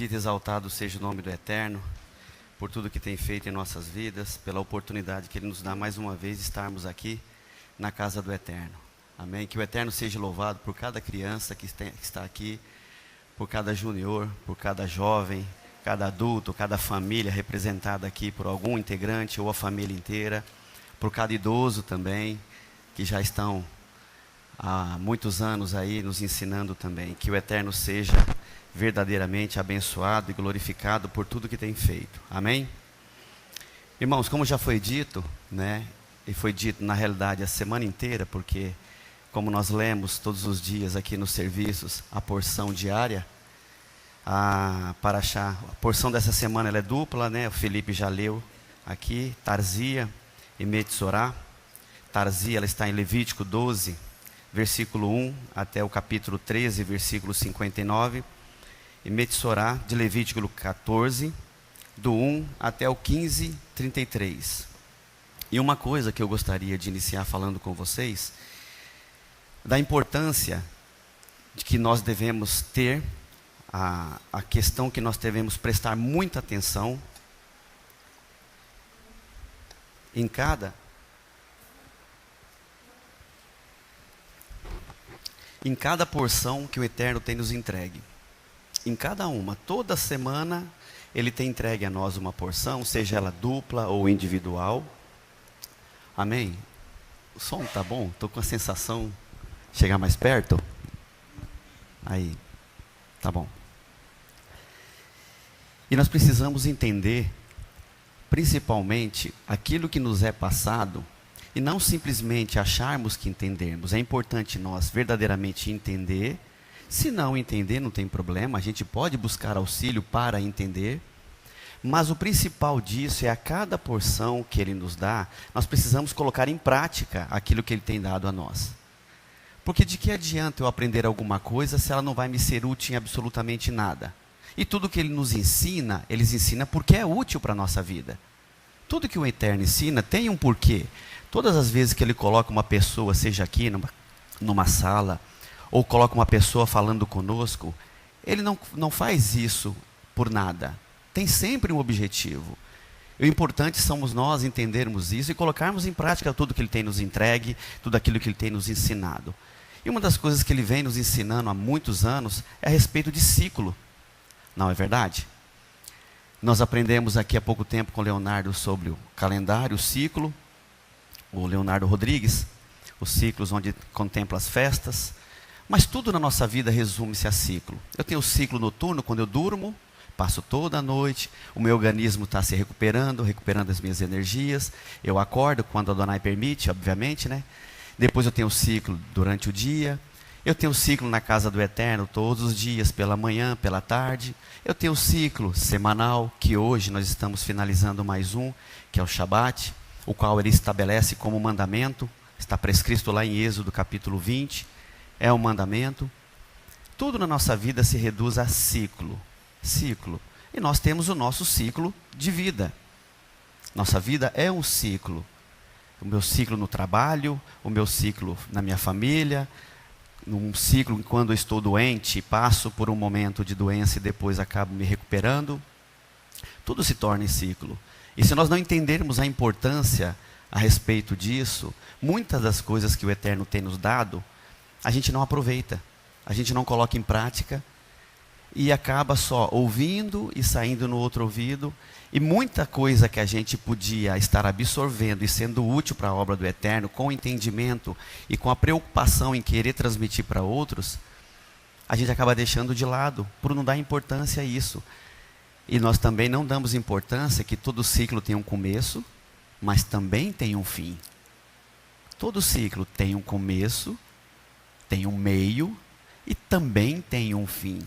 Bendito e exaltado seja o nome do Eterno, por tudo que tem feito em nossas vidas, pela oportunidade que Ele nos dá mais uma vez de estarmos aqui na casa do Eterno. Amém? Que o Eterno seja louvado por cada criança que está aqui, por cada junior, por cada jovem, cada adulto, cada família representada aqui por algum integrante ou a família inteira, por cada idoso também, que já estão há muitos anos aí nos ensinando também. Que o Eterno seja verdadeiramente abençoado e glorificado por tudo que tem feito. Amém? Irmãos, como já foi dito, né? E foi dito na realidade a semana inteira, porque como nós lemos todos os dias aqui nos serviços a porção diária, a porção dessa semana ela é dupla, né? O Felipe já leu aqui, Tarzia e Metsorá. Tarzia, ela está em Levítico 12, versículo 1 até o capítulo 13, versículo 59. E Metsorá, de Levítico 14, do 1 até o 15, 33. E uma coisa que eu gostaria de iniciar falando com vocês, da importância de que nós devemos ter, a questão que nós devemos prestar muita atenção em cada porção que o Eterno tem nos entregue. Em cada uma, toda semana, Ele tem entregue a nós uma porção, seja ela dupla ou individual. Amém? O som tá bom? Estou com a sensação, chegar mais perto? Aí, tá bom. E nós precisamos entender, principalmente, aquilo que nos é passado, e não simplesmente acharmos que entendemos. É importante nós verdadeiramente entender. Se não entender, não tem problema, a gente pode buscar auxílio para entender. Mas o principal disso é a cada porção que Ele nos dá, nós precisamos colocar em prática aquilo que Ele tem dado a nós. Porque de que adianta eu aprender alguma coisa se ela não vai me ser útil em absolutamente nada? E tudo que Ele nos ensina, Ele ensina porque é útil para a nossa vida. Tudo que o Eterno ensina tem um porquê. Todas as vezes que Ele coloca uma pessoa, seja aqui numa sala, ou coloca uma pessoa falando conosco, Ele não faz isso por nada. Tem sempre um objetivo. E o importante somos nós entendermos isso e colocarmos em prática tudo que Ele tem nos entregue, tudo aquilo que Ele tem nos ensinado. E uma das coisas que Ele vem nos ensinando há muitos anos é a respeito de ciclo. Não é verdade? Nós aprendemos aqui há pouco tempo com o Leonardo sobre o calendário, o ciclo, o Leonardo Rodrigues, os ciclos onde contempla as festas. Mas tudo na nossa vida resume-se a ciclo. Eu tenho o ciclo noturno, quando eu durmo, passo toda a noite, o meu organismo está se recuperando as minhas energias. Eu acordo quando a Adonai permite, obviamente, né? Depois eu tenho o ciclo durante o dia. Eu tenho o ciclo na casa do Eterno todos os dias, pela manhã, pela tarde. Eu tenho o ciclo semanal, que hoje nós estamos finalizando mais um, que é o Shabat, o qual Ele estabelece como mandamento, está prescrito lá em Êxodo capítulo 20. É um mandamento. Tudo na nossa vida se reduz a ciclo. Ciclo. E nós temos o nosso ciclo de vida. Nossa vida é um ciclo. O meu ciclo no trabalho, o meu ciclo na minha família, um ciclo quando eu estou doente, passo por um momento de doença e depois acabo me recuperando. Tudo se torna em ciclo. E se nós não entendermos a importância a respeito disso, muitas das coisas que o Eterno tem nos dado, a gente não aproveita, a gente não coloca em prática e acaba só ouvindo e saindo no outro ouvido. E muita coisa que a gente podia estar absorvendo e sendo útil para a obra do Eterno, com entendimento e com a preocupação em querer transmitir para outros, a gente acaba deixando de lado, por não dar importância a isso. E nós também não damos importância que todo ciclo tem um começo, mas também tem um fim. Todo ciclo tem um começo, tem um meio e também tem um fim.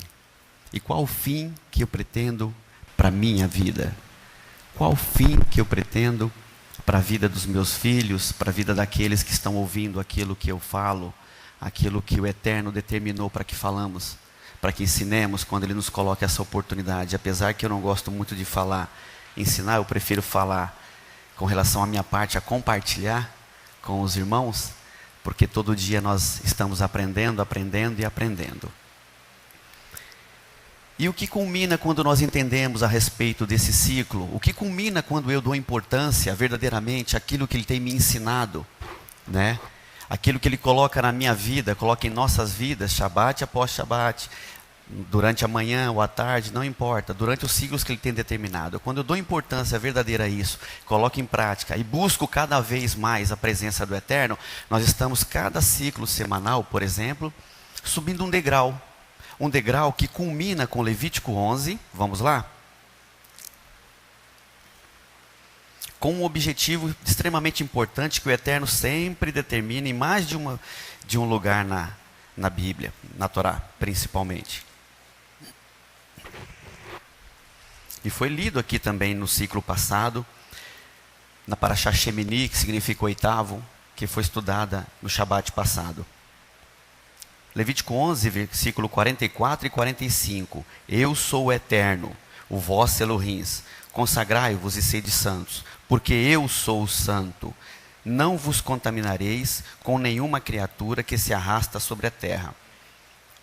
E qual o fim que eu pretendo para a minha vida? Qual o fim que eu pretendo para a vida dos meus filhos, para a vida daqueles que estão ouvindo aquilo que eu falo, aquilo que o Eterno determinou para que falamos, para que ensinemos quando Ele nos coloca essa oportunidade? Apesar que eu não gosto muito de falar, ensinar, eu prefiro falar com relação à minha parte, a compartilhar com os irmãos, porque todo dia nós estamos aprendendo e aprendendo. E o que culmina quando nós entendemos a respeito desse ciclo? O que culmina quando eu dou importância verdadeiramente àquilo que Ele tem me ensinado, né? Aquilo que Ele coloca na minha vida, coloca em nossas vidas, Shabat após Shabat, durante a manhã ou à tarde, não importa, durante os ciclos que Ele tem determinado. Quando eu dou importância verdadeira a isso, coloco em prática e busco cada vez mais a presença do Eterno, nós estamos cada ciclo semanal, por exemplo, subindo um degrau. Um degrau que culmina com Levítico 11, vamos lá? Com um objetivo extremamente importante que o Eterno sempre determina em mais de um lugar na Bíblia, na Torá, principalmente. E foi lido aqui também no ciclo passado, na Parashá Shemini, que significa oitavo, que foi estudada no Shabat passado. Levítico 11, versículo 44 e 45. Eu sou o Eterno, o vosso Elohim. Consagrai-vos e sede santos, porque eu sou o santo. Não vos contaminareis com nenhuma criatura que se arrasta sobre a terra.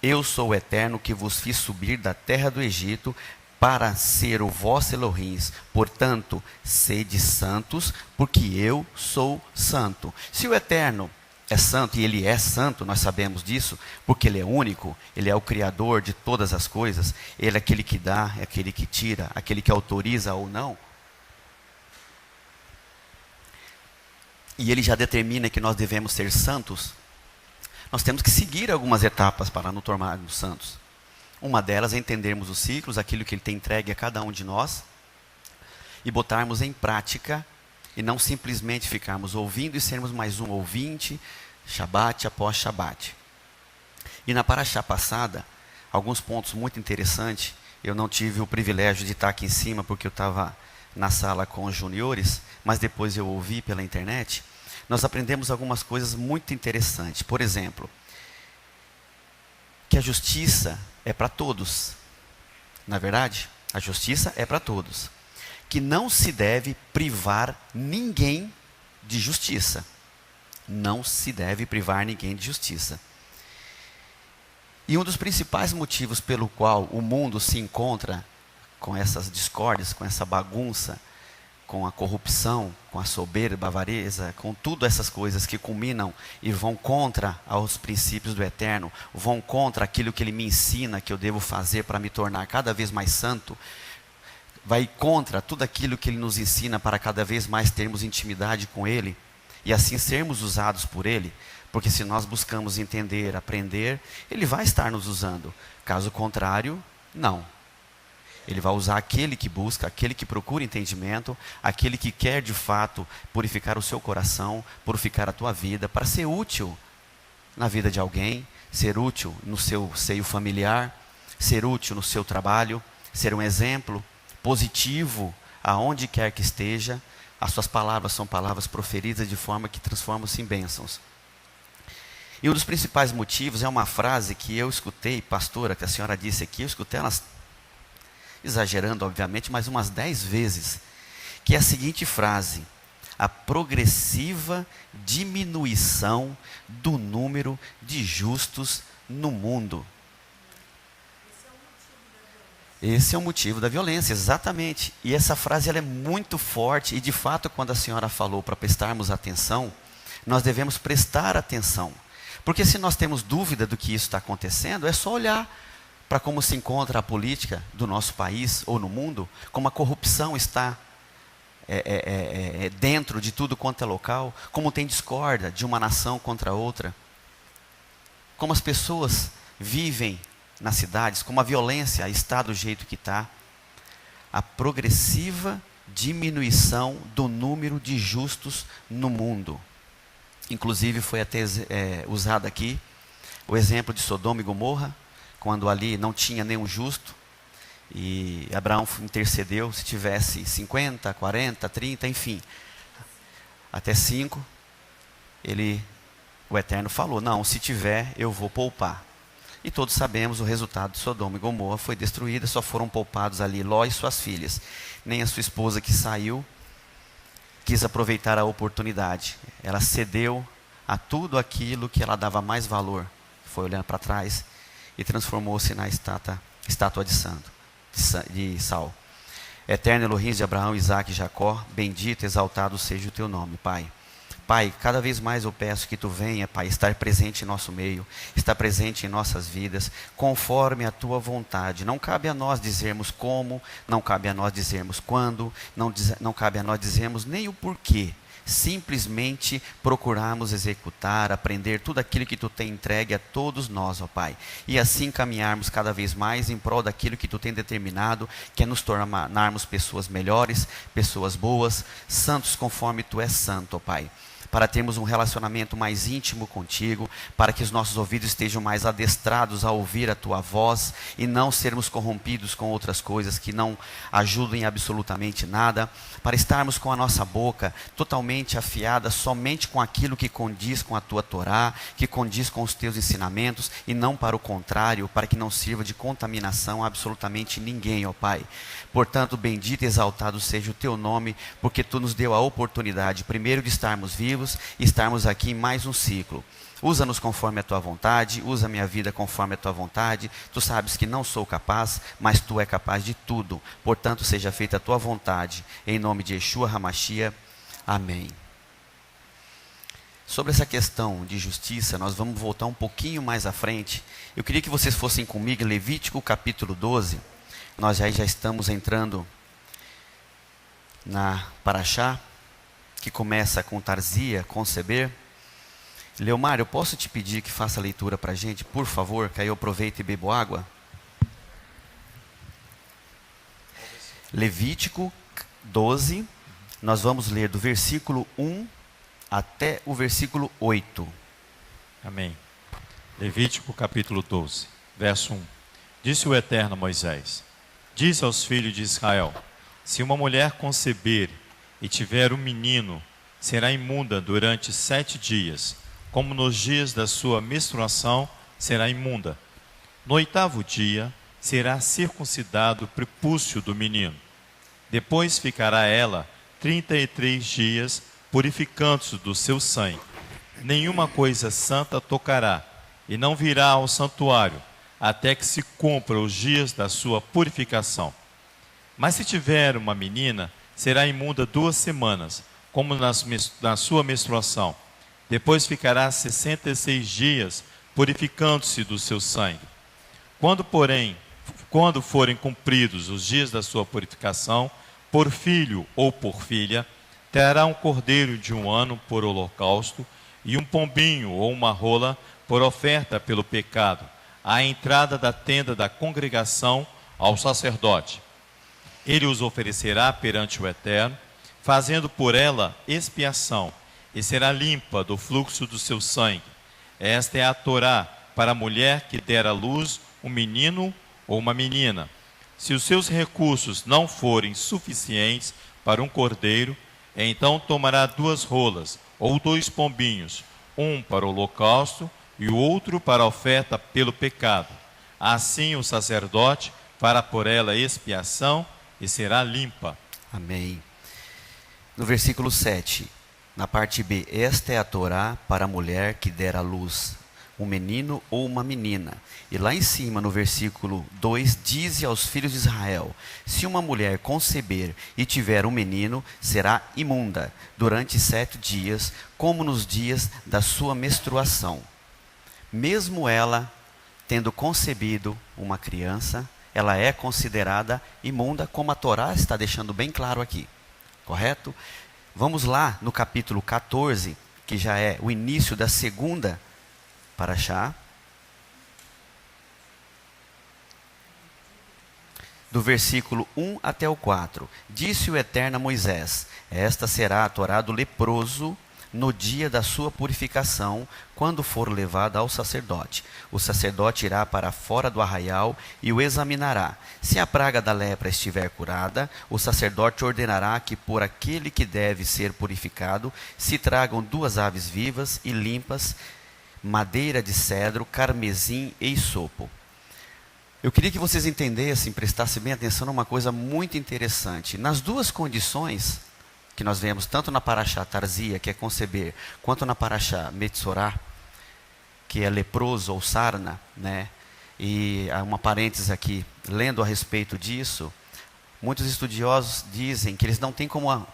Eu sou o Eterno que vos fiz subir da terra do Egito para ser o vosso Elohim. Portanto, sede santos, porque eu sou santo. Se o Eterno é santo, e Ele é santo, nós sabemos disso, porque Ele é único, Ele é o Criador de todas as coisas, Ele é aquele que dá, é aquele que tira, aquele que autoriza ou não. E Ele já determina que nós devemos ser santos. Nós temos que seguir algumas etapas para nos tornarmos santos. Uma delas é entendermos os ciclos, aquilo que Ele tem entregue a cada um de nós, e botarmos em prática, e não simplesmente ficarmos ouvindo e sermos mais um ouvinte, Shabat após Shabat. E na Parashá passada, alguns pontos muito interessantes. Eu não tive o privilégio de estar aqui em cima, porque eu estava na sala com os juniores, mas depois eu ouvi pela internet. Nós aprendemos algumas coisas muito interessantes. Por exemplo, que a justiça é para todos. Na verdade, a justiça é para todos. Que não se deve privar ninguém de justiça. Não se deve privar ninguém de justiça. E um dos principais motivos pelo qual o mundo se encontra com essas discórdias, com essa bagunça, com a corrupção, com a soberba, a avareza, com tudo essas coisas que culminam e vão contra os princípios do Eterno, vão contra aquilo que Ele me ensina que eu devo fazer para me tornar cada vez mais santo, vai contra tudo aquilo que Ele nos ensina para cada vez mais termos intimidade com Ele e assim sermos usados por Ele, porque se nós buscamos entender, aprender, Ele vai estar nos usando. Caso contrário, não. Ele vai usar aquele que busca, aquele que procura entendimento, aquele que quer de fato purificar o seu coração, purificar a tua vida, para ser útil na vida de alguém, ser útil no seu seio familiar, ser útil no seu trabalho, ser um exemplo positivo, aonde quer que esteja. As suas palavras são palavras proferidas de forma que transformam-se em bênçãos. E um dos principais motivos é uma frase que eu escutei, pastora, que a senhora disse aqui, eu escutei ela exagerando, obviamente, mas umas 10 vezes, que é a seguinte frase: a progressiva diminuição do número de justos no mundo. Esse é o motivo da violência, exatamente. E essa frase ela é muito forte e, de fato, quando a senhora falou para prestarmos atenção, nós devemos prestar atenção. Porque se nós temos dúvida do que isso está acontecendo, é só olhar para como se encontra a política do nosso país ou no mundo, como a corrupção está dentro de tudo quanto é local, como tem discórdia de uma nação contra outra, como as pessoas vivem nas cidades, como a violência está do jeito que está. A progressiva diminuição do número de justos no mundo. Inclusive foi até usado aqui o exemplo de Sodoma e Gomorra, quando ali não tinha nenhum justo, e Abraão intercedeu, se tivesse 50, 40, 30, enfim, até 5, o Eterno falou, não, se tiver eu vou poupar. E todos sabemos o resultado de Sodoma e Gomorra, foi destruída, só foram poupados ali Ló e suas filhas. Nem a sua esposa que saiu quis aproveitar a oportunidade. Ela cedeu a tudo aquilo que ela dava mais valor. Foi olhando para trás e transformou-se na estátua de santo. de sal. Eterno Elohim de Abraão, Isaque e Jacó, bendito, exaltado seja o teu nome, Pai. Pai, cada vez mais eu peço que tu venha, Pai, estar presente em nosso meio, estar presente em nossas vidas, conforme a tua vontade. Não cabe a nós dizermos como, não cabe a nós dizermos quando, não cabe a nós dizermos nem o porquê. Simplesmente procurarmos executar, aprender tudo aquilo que tu tem entregue a todos nós, ó Pai. E assim caminharmos cada vez mais em prol daquilo que tu tem determinado, que é nos tornarmos pessoas melhores, pessoas boas, santos conforme tu és santo, ó Pai. Para termos um relacionamento mais íntimo contigo, para que os nossos ouvidos estejam mais adestrados a ouvir a tua voz e não sermos corrompidos com outras coisas que não ajudem absolutamente nada, para estarmos com a nossa boca totalmente afiada somente com aquilo que condiz com a tua Torá, que condiz com os teus ensinamentos e não para o contrário, para que não sirva de contaminação a absolutamente ninguém, ó Pai. Portanto, bendito e exaltado seja o teu nome, porque tu nos deu a oportunidade, primeiro, de estarmos vivos e estarmos aqui em mais um ciclo. Usa-nos conforme a tua vontade, usa a minha vida conforme a tua vontade. Tu sabes que não sou capaz, mas tu é capaz de tudo. Portanto, seja feita a tua vontade. Em nome de Yeshua HaMashiach. Amém. Sobre essa questão de justiça, nós vamos voltar um pouquinho mais à frente. Eu queria que vocês fossem comigo em Levítico capítulo 12. Nós já estamos entrando na Paraxá, que começa com Tarzia, conceber. Leomar, eu posso te pedir que faça a leitura para a gente, por favor, que aí eu aproveito e bebo água? Levítico 12, nós vamos ler do versículo 1 até o versículo 8. Amém. Levítico capítulo 12, verso 1. Disse o Eterno a Moisés: diz aos filhos de Israel: se uma mulher conceber e tiver um menino, será imunda durante 7 dias, como nos dias da sua menstruação será imunda. No 8º dia será circuncidado o prepúcio do menino. Depois ficará ela 33 dias purificando-se do seu sangue. Nenhuma coisa santa tocará, e não virá ao santuário, até que se cumpra os dias da sua purificação. Mas se tiver uma menina, será imunda 2 semanas, como na sua menstruação. Depois ficará 66 dias purificando-se do seu sangue. Quando forem cumpridos os dias da sua purificação, por filho ou por filha, terá um cordeiro de 1 ano por holocausto e um pombinho ou uma rola por oferta pelo pecado, à entrada da tenda da congregação ao sacerdote. Ele os oferecerá perante o Eterno, fazendo por ela expiação, e será limpa do fluxo do seu sangue. Esta é a Torá para a mulher que der à luz um menino ou uma menina. Se os seus recursos não forem suficientes para um cordeiro, então tomará 2 rolas ou 2 pombinhos, um para o holocausto e o outro para a oferta pelo pecado. Assim o sacerdote fará por ela expiação e será limpa. Amém. No versículo 7, na parte B, esta é a Torá para a mulher que der à luz um menino ou uma menina. E lá em cima, no versículo 2, dize aos filhos de Israel: se uma mulher conceber e tiver um menino, será imunda durante 7 dias, como nos dias da sua menstruação. Mesmo ela tendo concebido uma criança, ela é considerada imunda, como a Torá está deixando bem claro aqui. Correto? Vamos lá no capítulo 14, que já é o início da segunda Paraxá. Do versículo 1 até o 4. Disse o Eterno a Moisés: esta será a Torá do leproso no dia da sua purificação, quando for levado ao sacerdote. O sacerdote irá para fora do arraial e o examinará. Se a praga da lepra estiver curada, o sacerdote ordenará que por aquele que deve ser purificado se tragam 2 aves vivas e limpas, madeira de cedro, carmesim e isopo. Eu queria que vocês entendessem, prestassem bem atenção numa coisa muito interessante. Nas 2 condições que nós vemos, tanto na Paraxá Tarzia, que é conceber, quanto na Paraxá Metsorá, que é leproso ou sarna, né? E há uma parêntese aqui, lendo a respeito disso, muitos estudiosos dizem que eles não têm como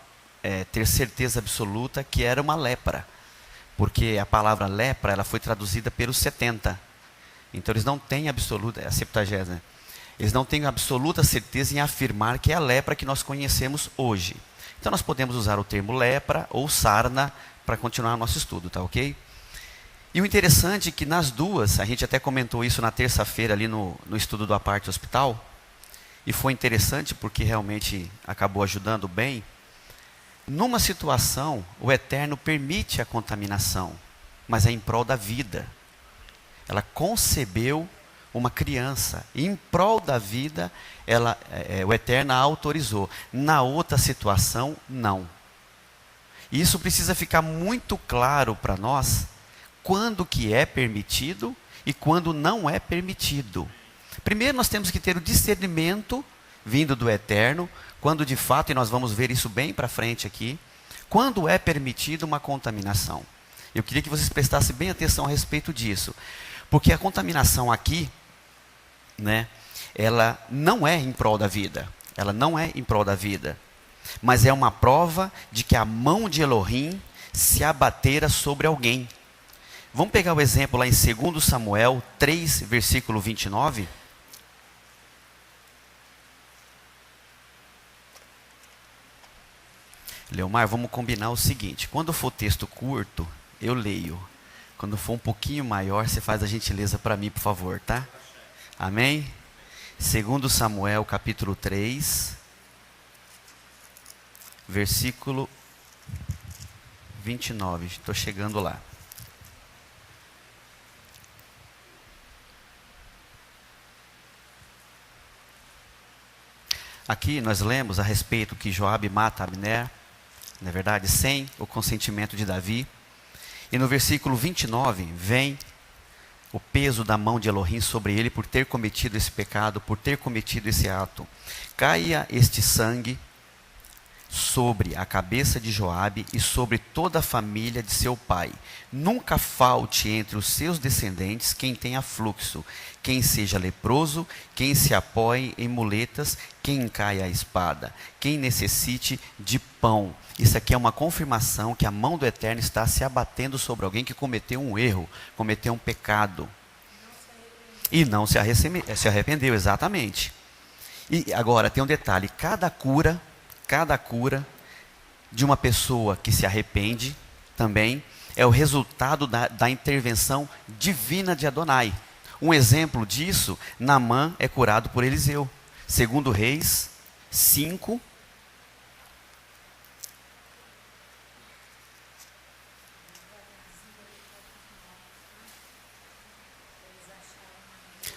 ter certeza absoluta que era uma lepra, porque a palavra lepra ela foi traduzida pelos 70. Então eles não têm absoluta, a 70, eles não têm absoluta certeza em afirmar que é a lepra que nós conhecemos hoje. Então nós podemos usar o termo lepra ou sarna para continuar nosso estudo, tá ok? E o interessante é que nas duas, a gente até comentou isso na terça-feira ali no estudo do Aparte Hospital, e foi interessante porque realmente acabou ajudando bem. Numa situação, o Eterno permite a contaminação, mas é em prol da vida. Ela concebeu uma criança, e em prol da vida, o Eterno a autorizou. Na outra situação, não. E isso precisa ficar muito claro para nós, quando que é permitido e quando não é permitido. Primeiro nós temos que ter o discernimento vindo do Eterno, quando de fato, e nós vamos ver isso bem para frente aqui, quando é permitido uma contaminação. Eu queria que vocês prestassem bem atenção a respeito disso, porque a contaminação aqui, né, ela não é em prol da vida, ela não é em prol da vida, mas é uma prova de que a mão de Elohim se abatera sobre alguém. Vamos pegar o exemplo lá em 2 Samuel 3, versículo 29. Leomar, vamos combinar o seguinte, quando for texto curto, eu leio. Quando for um pouquinho maior, você faz a gentileza para mim, por favor, tá? Amém? 2 Samuel, capítulo 3, versículo 29. Estou chegando lá. Aqui nós lemos a respeito que Joabe mata Abner, na verdade, sem o consentimento de Davi. E no versículo 29, vem o peso da mão de Elohim sobre ele por ter cometido esse pecado, por ter cometido esse ato. Caia este sangue sobre a cabeça de Joabe e sobre toda a família de seu pai. Nunca falte entre os seus descendentes quem tenha fluxo, quem seja leproso, quem se apoie em muletas, quem caia a espada, quem necessite de pão. Isso aqui é uma confirmação que a mão do Eterno está se abatendo sobre alguém que cometeu um erro, cometeu um pecado. E não se arrependeu, exatamente. E agora tem um detalhe, cada cura de uma pessoa que se arrepende também é o resultado da intervenção divina de Adonai. Um exemplo disso, Naamã é curado por Eliseu. 2 Reis 5.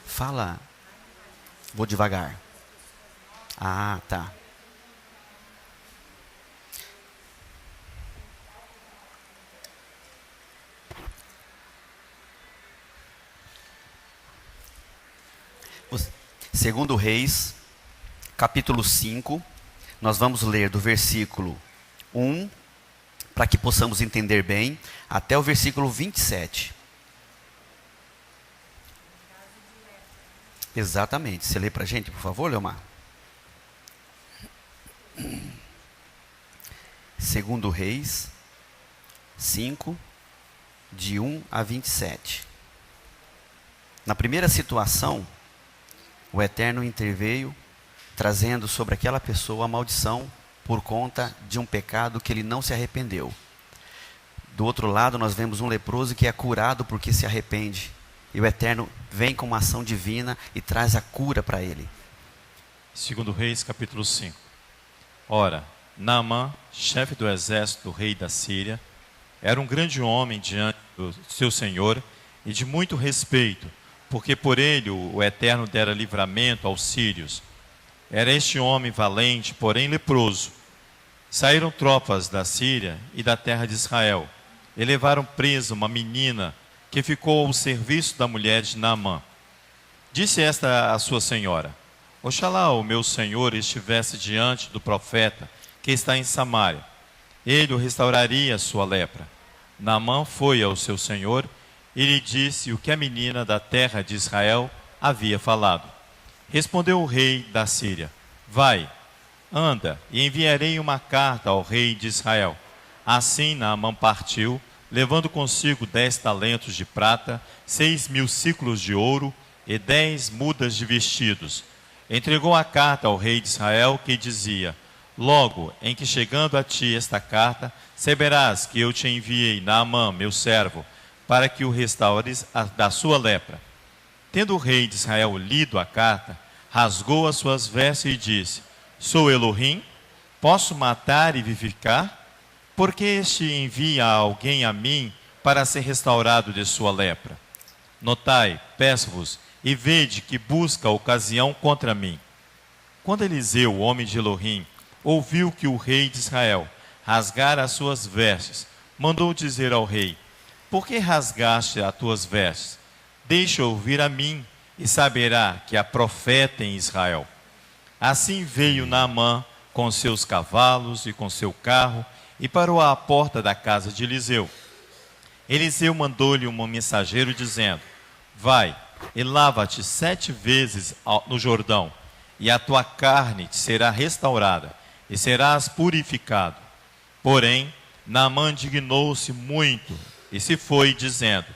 Fala. Vou devagar. Ah, tá. Segundo Reis, capítulo 5, nós vamos ler do versículo 1, para que possamos entender bem, até o versículo 27. Exatamente. Você lê para a gente, por favor, Leomar? Segundo Reis 5, de 1 a 27. Na primeira situação, o Eterno interveio, trazendo sobre aquela pessoa a maldição por conta de um pecado que ele não se arrependeu. Do outro lado, nós vemos um leproso que é curado porque se arrepende. E o Eterno vem com uma ação divina e traz a cura para ele. 2 Reis, capítulo 5. Ora, Naamã, chefe do exército do rei da Síria, era um grande homem diante do seu senhor e de muito respeito, porque por ele o Eterno dera livramento aos sírios. Era este homem valente, porém leproso. Saíram tropas da Síria e da terra de Israel, e levaram presa uma menina que ficou ao serviço da mulher de Naamã. Disse esta à sua senhora: Oxalá o meu senhor estivesse diante do profeta que está em Samaria. Ele o restauraria a sua lepra. Naamã foi ao seu senhor e lhe disse o que a menina da terra de Israel havia falado. Respondeu o rei da Síria: vai, anda, e enviarei uma carta ao rei de Israel. Assim Naamã partiu, levando consigo 10 talentos de prata, 6.000 siclos de ouro e 10 mudas de vestidos. Entregou a carta ao rei de Israel, que dizia: logo em que chegando a ti esta carta, saberás que eu te enviei Naamã, meu servo, para que o restaures da sua lepra. Tendo o rei de Israel lido a carta, rasgou as suas vestes e disse: sou Elohim? Posso matar e vivificar? Por que este envia alguém a mim para ser restaurado de sua lepra? Notai, peço-vos, e vede que busca ocasião contra mim. Quando Eliseu, o homem de Elohim, ouviu que o rei de Israel rasgara as suas vestes, mandou dizer ao rei: por que rasgaste as tuas vestes? Deixa ouvir a mim, e saberá que há profeta em Israel. Assim veio Naamã com seus cavalos e com seu carro, e parou à porta da casa de Eliseu. Eliseu mandou-lhe um mensageiro dizendo: vai e lava-te 7 vezes no Jordão, e a tua carne te será restaurada, e serás purificado. Porém, Naamã indignou-se muito, e se foi, dizendo: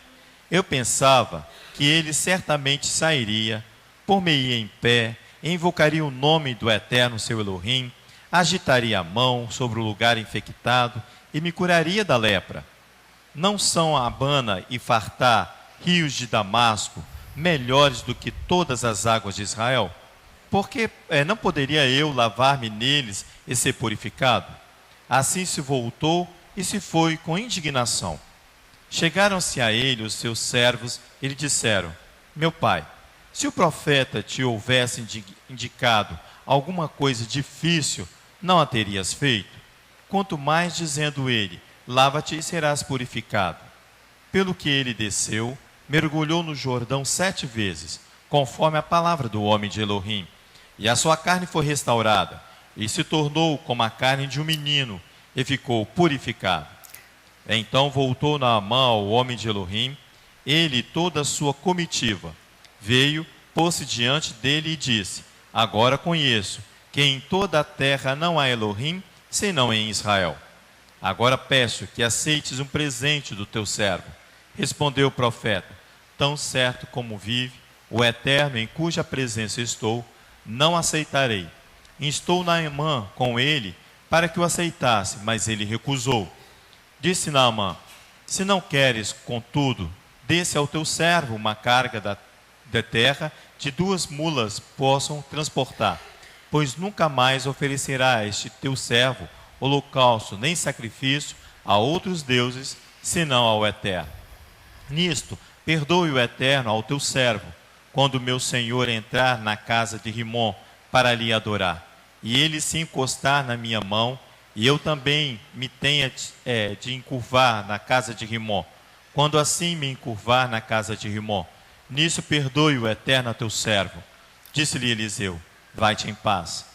eu pensava que ele certamente sairia, pôr-me-ia em pé, invocaria o nome do Eterno seu Elohim, agitaria a mão sobre o lugar infectado e me curaria da lepra. Não são Abana e Fartá, rios de Damasco, melhores do que todas as águas de Israel? Porque não poderia eu lavar-me neles e ser purificado? Assim se voltou e se foi com indignação. Chegaram-se a ele os seus servos e lhe disseram: meu pai, se o profeta te houvesse indicado alguma coisa difícil, não a terias feito? Quanto mais dizendo ele: lava-te e serás purificado. Pelo que ele desceu, mergulhou no Jordão 7 vezes, conforme a palavra do homem de Elohim, e a sua carne foi restaurada, e se tornou como a carne de um menino, e ficou purificado. Então voltou Naamã ao homem de Elohim, ele e toda a sua comitiva. Veio, pôs-se diante dele e disse: agora conheço que em toda a terra não há Elohim, senão em Israel. Agora peço que aceites um presente do teu servo. Respondeu o profeta: tão certo como vive o Eterno em cuja presença estou, não aceitarei. Instou Naamã com ele para que o aceitasse, mas ele recusou. Disse Naamã: se não queres, contudo, desce ao teu servo uma carga da terra de 2 mulas possam transportar, pois nunca mais oferecerá a este teu servo holocausto nem sacrifício a outros deuses, senão ao Eterno. Nisto, perdoe o Eterno ao teu servo, quando meu senhor entrar na casa de Rimom para lhe adorar, e ele se encostar na minha mão, e eu também me tenha de encurvar na casa de Rimom. Quando assim me encurvar na casa de Rimom, nisso perdoe o Eterno a teu servo. Disse-lhe Eliseu: vai-te em paz.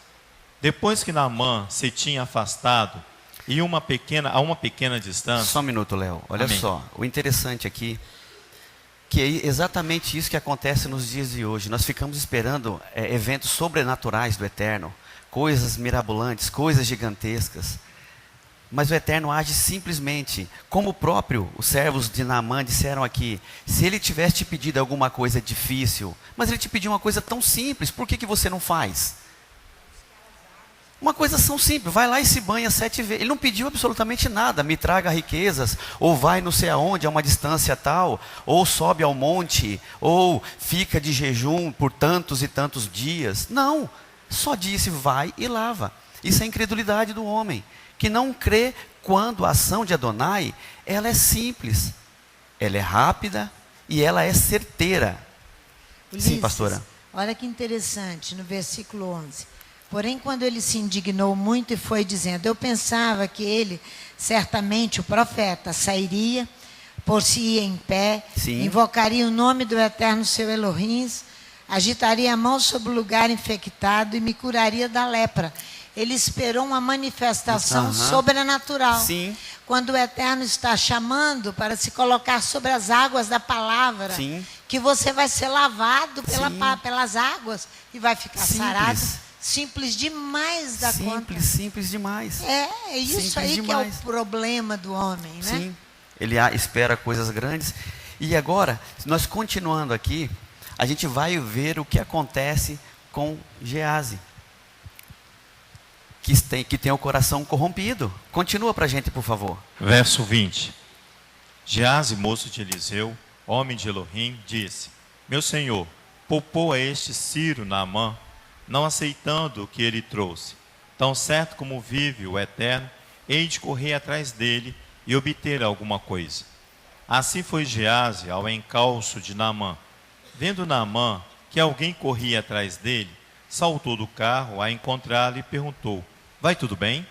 Depois que Naamã se tinha afastado, e a uma pequena distância... Só um minuto, Léo. Olha Amém. só, o interessante aqui, que é exatamente isso que acontece nos dias de hoje. Nós ficamos esperando eventos sobrenaturais do Eterno, coisas mirabolantes, coisas gigantescas. Mas o Eterno age simplesmente, como os servos de Naamã disseram aqui: se ele tivesse te pedido alguma coisa difícil, mas ele te pediu uma coisa tão simples, por que você não faz? Uma coisa tão simples, vai lá e se banha 7 vezes. Ele não pediu absolutamente nada: me traga riquezas, ou vai não sei aonde, a uma distância tal, ou sobe ao monte, ou fica de jejum por tantos e tantos dias. Não, só disse: vai e lava. Isso é a incredulidade do homem, que não crê quando a ação de Adonai, ela é simples, ela é rápida e ela é certeira. Ulisses, Sim, pastora. Olha que interessante, no versículo 11. Porém, quando ele se indignou muito e foi dizendo: eu pensava que ele, certamente o profeta, sairia, pôr-se-ia em pé, Sim. invocaria o nome do Eterno seu Elohim, agitaria a mão sobre o lugar infectado e me curaria da lepra. ele esperou uma manifestação Aham. sobrenatural. Sim. Quando o Eterno está chamando para se colocar sobre as águas da palavra, Sim. que você vai ser lavado Sim. pelas águas e vai ficar Simples. sarado. Simples demais da conta. Simples demais. É isso Simples aí demais. que é o problema do homem, né? Sim, ele espera coisas grandes. E agora, nós continuando aqui, a gente vai ver o que acontece com Gease, que tem o coração corrompido. Continua para a gente, por favor. Verso 20. Gease, moço de Eliseu, homem de Elohim, disse: Meu senhor, poupou a este Ciro Naamã, não aceitando o que ele trouxe. Tão certo como vive o Eterno, hei de correr atrás dele e obter alguma coisa. Assim foi Gease ao encalço de Naamã. Vendo Naamã que alguém corria atrás dele, saltou do carro a encontrá-lo e perguntou: Vai tudo bem?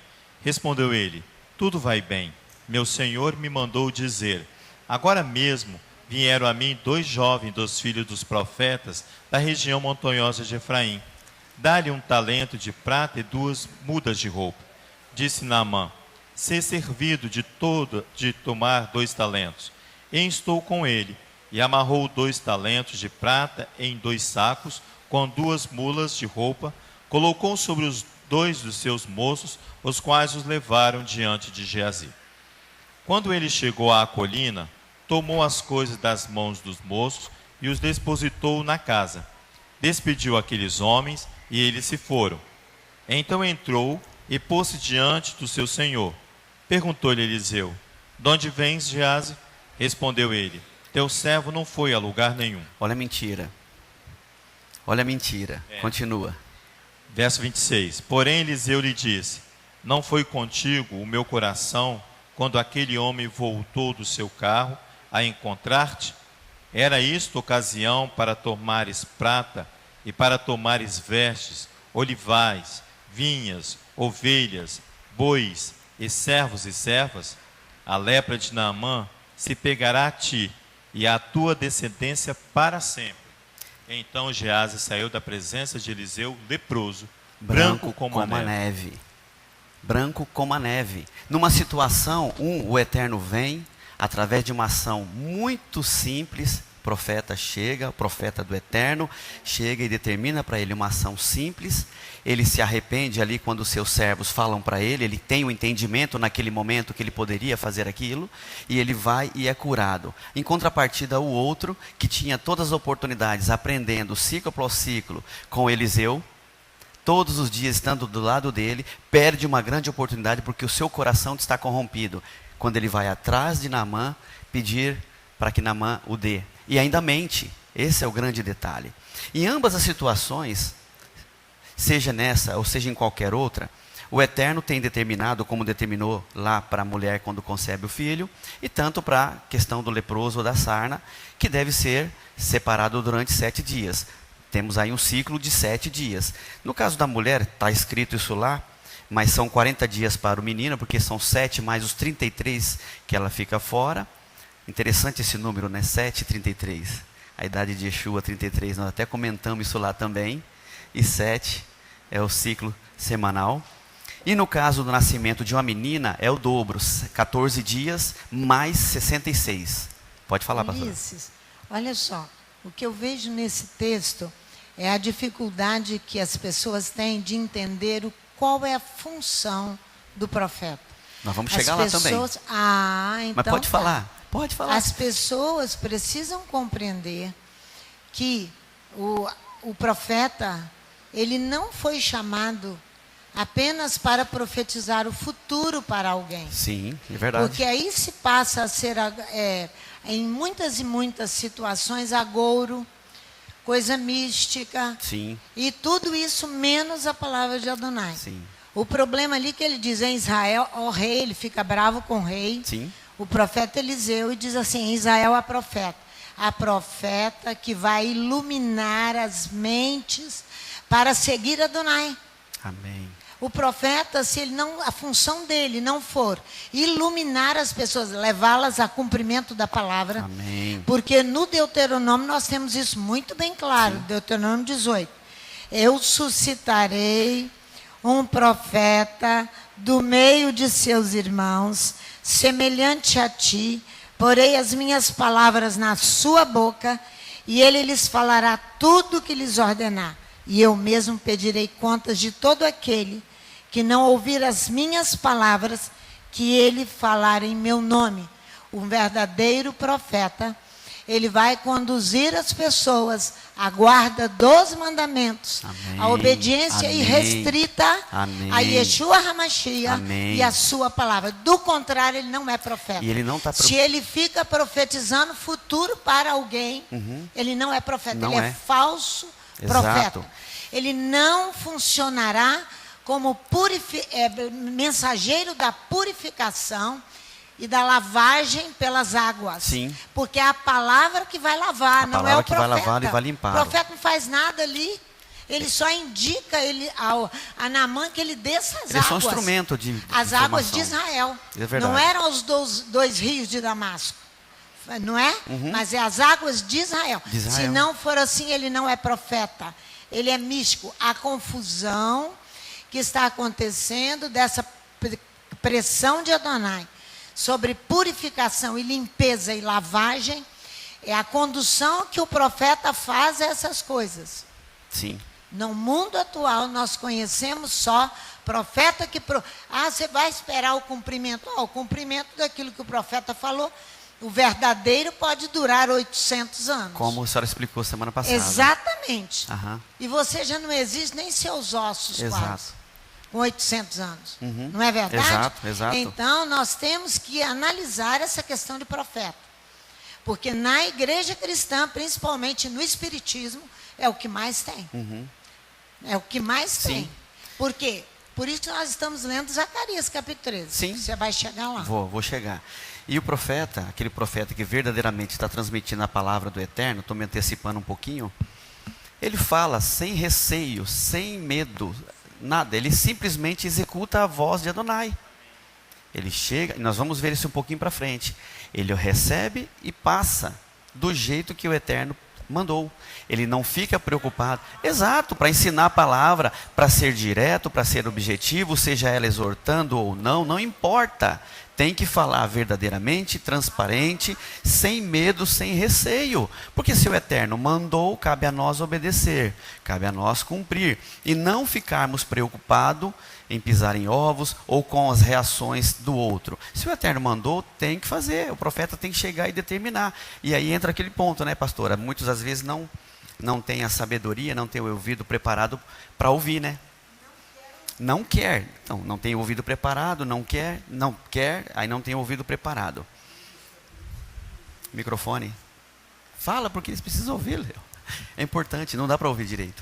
Respondeu ele: Tudo vai bem. Meu senhor me mandou dizer: Agora mesmo vieram a mim 2 jovens dos filhos dos profetas da região montanhosa de Efraim. Dá-lhe um talento de prata e 2 mudas de roupa. Disse Naamã: Ser servido de tomar 2 talentos. E estou com ele. E amarrou 2 talentos de prata em 2 sacos, com 2 mulas de roupa, colocou sobre os 2 dos seus moços, os quais os levaram diante de Geazi. Quando ele chegou à colina, tomou as coisas das mãos dos moços e os depositou na casa. Despediu aqueles homens e eles se foram. Então entrou e pôs-se diante do seu senhor. Perguntou-lhe Eliseu: De onde vens, Geazi? Respondeu ele: Teu servo não foi a lugar nenhum. Olha a mentira. Olha a mentira. Continua. Verso 26. Porém Eliseu lhe disse: Não foi contigo o meu coração quando aquele homem voltou do seu carro a encontrar-te? Era isto ocasião para tomares prata e para tomares vestes, olivais, vinhas, ovelhas, bois e servos e servas? A lepra de Naamã se pegará a ti e à tua descendência para sempre. Então Gease saiu da presença de Eliseu leproso, branco como a neve. Branco como a neve. Numa situação, o Eterno vem, através de uma ação muito simples, o profeta do Eterno, chega e determina para ele uma ação simples. Ele se arrepende ali quando os seus servos falam para ele, ele tem o entendimento naquele momento que ele poderia fazer aquilo, e ele vai e é curado. Em contrapartida, o outro, que tinha todas as oportunidades, aprendendo ciclo após ciclo com Eliseu, todos os dias estando do lado dele, perde uma grande oportunidade porque o seu coração está corrompido. Quando ele vai atrás de Naamã, pedir para que Naamã o dê. E ainda mente. Esse é o grande detalhe. Em ambas as situações, seja nessa ou seja em qualquer outra, o Eterno tem determinado, como determinou lá para a mulher quando concebe o filho, e tanto para a questão do leproso ou da sarna, que deve ser separado durante 7 dias. Temos aí um ciclo de 7 dias. No caso da mulher, está escrito isso lá, mas são 40 dias para o menino, porque são 7 mais os 33 que ela fica fora. Interessante esse número, né? 7 e 33. A idade de Yeshua, 33. Nós até comentamos isso lá também. E 7 é o ciclo semanal. E no caso do nascimento de uma menina, é o dobro. 14 dias mais 66. Pode falar, pastor. Ulisses, olha só. O que eu vejo nesse texto é a dificuldade que as pessoas têm de entender qual é a função do profeta. Nós vamos chegar lá também. Então Mas pode falar. Pode falar. As pessoas precisam compreender que o profeta, ele não foi chamado apenas para profetizar o futuro para alguém. Sim, é verdade. Porque aí se passa a ser, em muitas e muitas situações, agouro, coisa mística. Sim. E tudo isso menos a palavra de Adonai. Sim. O problema ali que ele diz em Israel, ó rei, ele fica bravo com o rei. Sim. O profeta Eliseu, e diz assim: em Israel a profeta que vai iluminar as mentes para seguir Adonai. Amém. O profeta, se ele não, a função dele não for iluminar as pessoas, levá-las a cumprimento da palavra. Amém. Porque no Deuteronômio nós temos isso muito bem claro. Sim. Deuteronômio 18. Eu suscitarei um profeta do meio de seus irmãos, semelhante a ti, porei as minhas palavras na sua boca, e ele lhes falará tudo o que lhes ordenar. E eu mesmo pedirei contas de todo aquele que não ouvir as minhas palavras, que ele falar em meu nome. Um verdadeiro profeta, ele vai conduzir as pessoas à guarda dos mandamentos, Amém. à obediência Amém. irrestrita Amém. a Yeshua HaMashiach Amém. e a sua palavra. Do contrário, ele não é profeta. E ele não tá Se ele fica profetizando futuro para alguém, ele não é profeta, Não ele é é. falso Exato. profeta. Ele não funcionará como mensageiro da purificação e da lavagem pelas águas. Sim. Porque é a palavra que vai lavar, A não é palavra o que vai profeta. lavar e vai limpar. O profeta não faz nada ali. Ele só indica a Naamã que ele desça as Eles são águas. instrumento de As águas de informação. Israel. É verdade. Não eram os dois rios de Damasco. Não é? Mas é as águas de Israel. De Israel. Se não for assim, ele não é profeta. Ele é místico. A confusão que está acontecendo dessa pressão de Adonai sobre purificação e limpeza e lavagem, é a condução que o profeta faz a essas coisas. Sim. No mundo atual, nós conhecemos só profeta que... você vai esperar o cumprimento. O cumprimento daquilo que o profeta falou, o verdadeiro pode durar 800 anos. Como a senhora explicou semana passada. Exatamente. Aham. E você já não existe nem seus ossos Exato. quase. Com 800 anos. Uhum. Não é verdade? Exato, exato. Então, nós temos que analisar essa questão de profeta. Porque na igreja cristã, principalmente no espiritismo, é o que mais tem. É o que mais Sim. tem. Por quê? Por isso que nós estamos lendo Zacarias, capítulo 13. Sim. Você vai chegar lá. Vou chegar. E o profeta, aquele profeta que verdadeiramente está transmitindo a palavra do Eterno, estou me antecipando um pouquinho, ele fala sem receio, sem medo, nada. Ele simplesmente executa a voz de Adonai. Ele chega, e nós vamos ver isso um pouquinho para frente. Ele o recebe e passa do jeito que o Eterno mandou. Ele não fica preocupado. Exato, para ensinar a palavra, para ser direto, para ser objetivo, seja ela exortando ou não, não importa. Tem que falar verdadeiramente, transparente, sem medo, sem receio. Porque se o Eterno mandou, cabe a nós obedecer, cabe a nós cumprir. E não ficarmos preocupados em pisar em ovos ou com as reações do outro. Se o Eterno mandou, tem que fazer. O profeta tem que chegar e determinar. E aí entra aquele ponto, né, pastora? Muitas das vezes não tem a sabedoria, não tem o ouvido preparado para ouvir, né? Não quer, então não tem ouvido preparado, não quer, aí não tem ouvido preparado. Microfone. Fala, porque eles precisam ouvir, Léo. É importante, não dá para ouvir direito.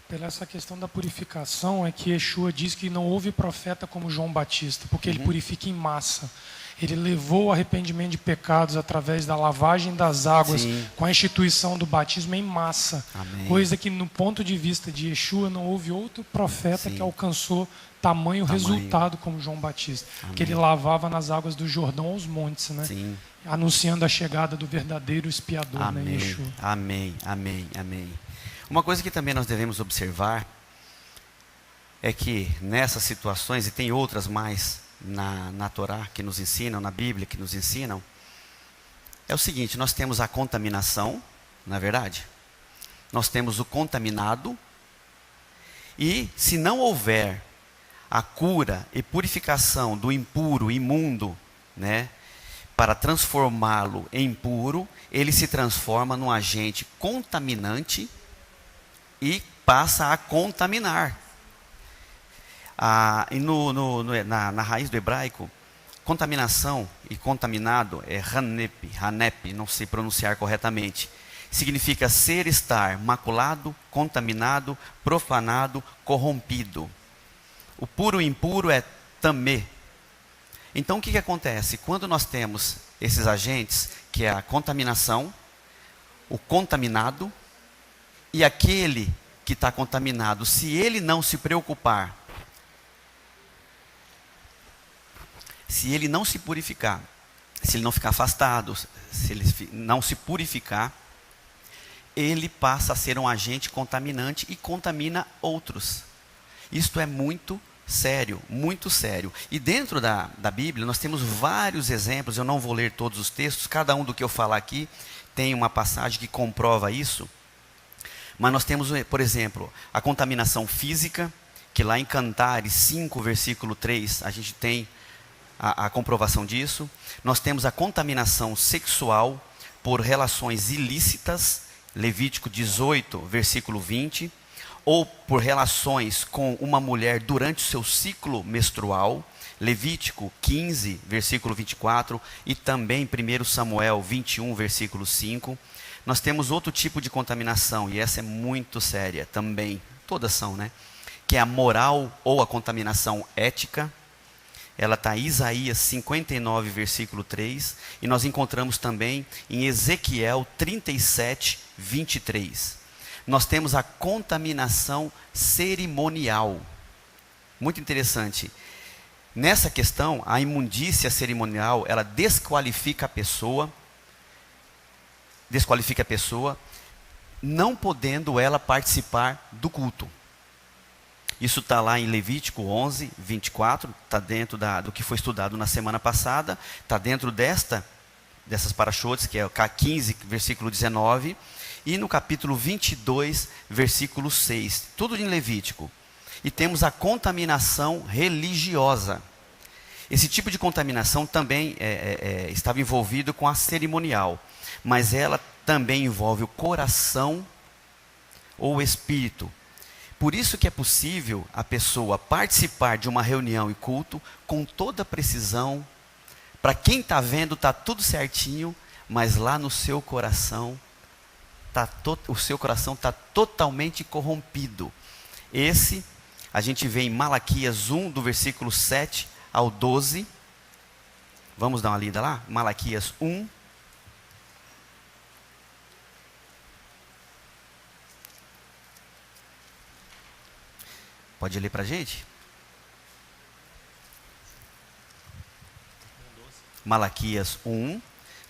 Pela essa questão da purificação, é que Yeshua diz que não houve profeta como João Batista, porque ele purifica em massa. Ele levou o arrependimento de pecados através da lavagem das águas, Sim. com a instituição do batismo em massa. Amém. Coisa que, no ponto de vista de Yeshua, não houve outro profeta Sim. que alcançou tamanho resultado como João Batista. Que ele lavava nas águas do Jordão aos montes, né? Sim. Anunciando a chegada do verdadeiro espiador, né, Amém, Yeshua. amém, amém, amém. Uma coisa que também nós devemos observar é que nessas situações, e tem outras mais na Torá que nos ensinam, na Bíblia que nos ensinam, é o seguinte: nós temos a contaminação, na verdade, nós temos o contaminado, e se não houver a cura e purificação do impuro, imundo, né, para transformá-lo em puro, ele se transforma num agente contaminante e passa a contaminar. E na raiz do hebraico, contaminação e contaminado é hanep, não sei pronunciar corretamente. Significa ser, estar maculado, contaminado, profanado, corrompido. O puro e impuro é tamê. Então o que acontece? Quando nós temos esses agentes, que é a contaminação, o contaminado, e aquele que está contaminado, se ele não se preocupar, se ele não se purificar, se ele não ficar afastado, se ele não se purificar, ele passa a ser um agente contaminante e contamina outros. Isto é muito sério, muito sério. E dentro da Bíblia nós temos vários exemplos, eu não vou ler todos os textos, cada um do que eu falar aqui tem uma passagem que comprova isso. Mas nós temos, por exemplo, a contaminação física, que lá em Cantares 5, versículo 3, a gente tem a comprovação disso. Nós temos a contaminação sexual por relações ilícitas, Levítico 18, versículo 20, ou por relações com uma mulher durante o seu ciclo menstrual, Levítico 15, versículo 24, e também 1 Samuel 21, versículo 5. Nós temos outro tipo de contaminação, e essa é muito séria também, todas são, né? Que é a moral ou a contaminação ética. Ela está em Isaías 59, versículo 3, e nós encontramos também em Ezequiel 37, 23. Nós temos a contaminação cerimonial. Muito interessante. Nessa questão, a imundícia cerimonial, ela desqualifica a pessoa, não podendo ela participar do culto. Isso está lá em Levítico 11, 24, está dentro do que foi estudado na semana passada, está dentro dessas parachotes, que é o K15, versículo 19, e no capítulo 22, versículo 6, tudo em Levítico. E temos a contaminação religiosa. Esse tipo de contaminação também estava envolvido com a cerimonial, mas ela também envolve o coração ou o espírito. Por isso que é possível a pessoa participar de uma reunião e culto com toda precisão. Para quem está vendo, está tudo certinho, mas lá no seu coração, o seu coração está totalmente corrompido. Esse, a gente vê em Malaquias 1, do versículo 7 ao 12. Vamos dar uma lida lá? Malaquias 1. Pode ler para a gente? Malaquias 1,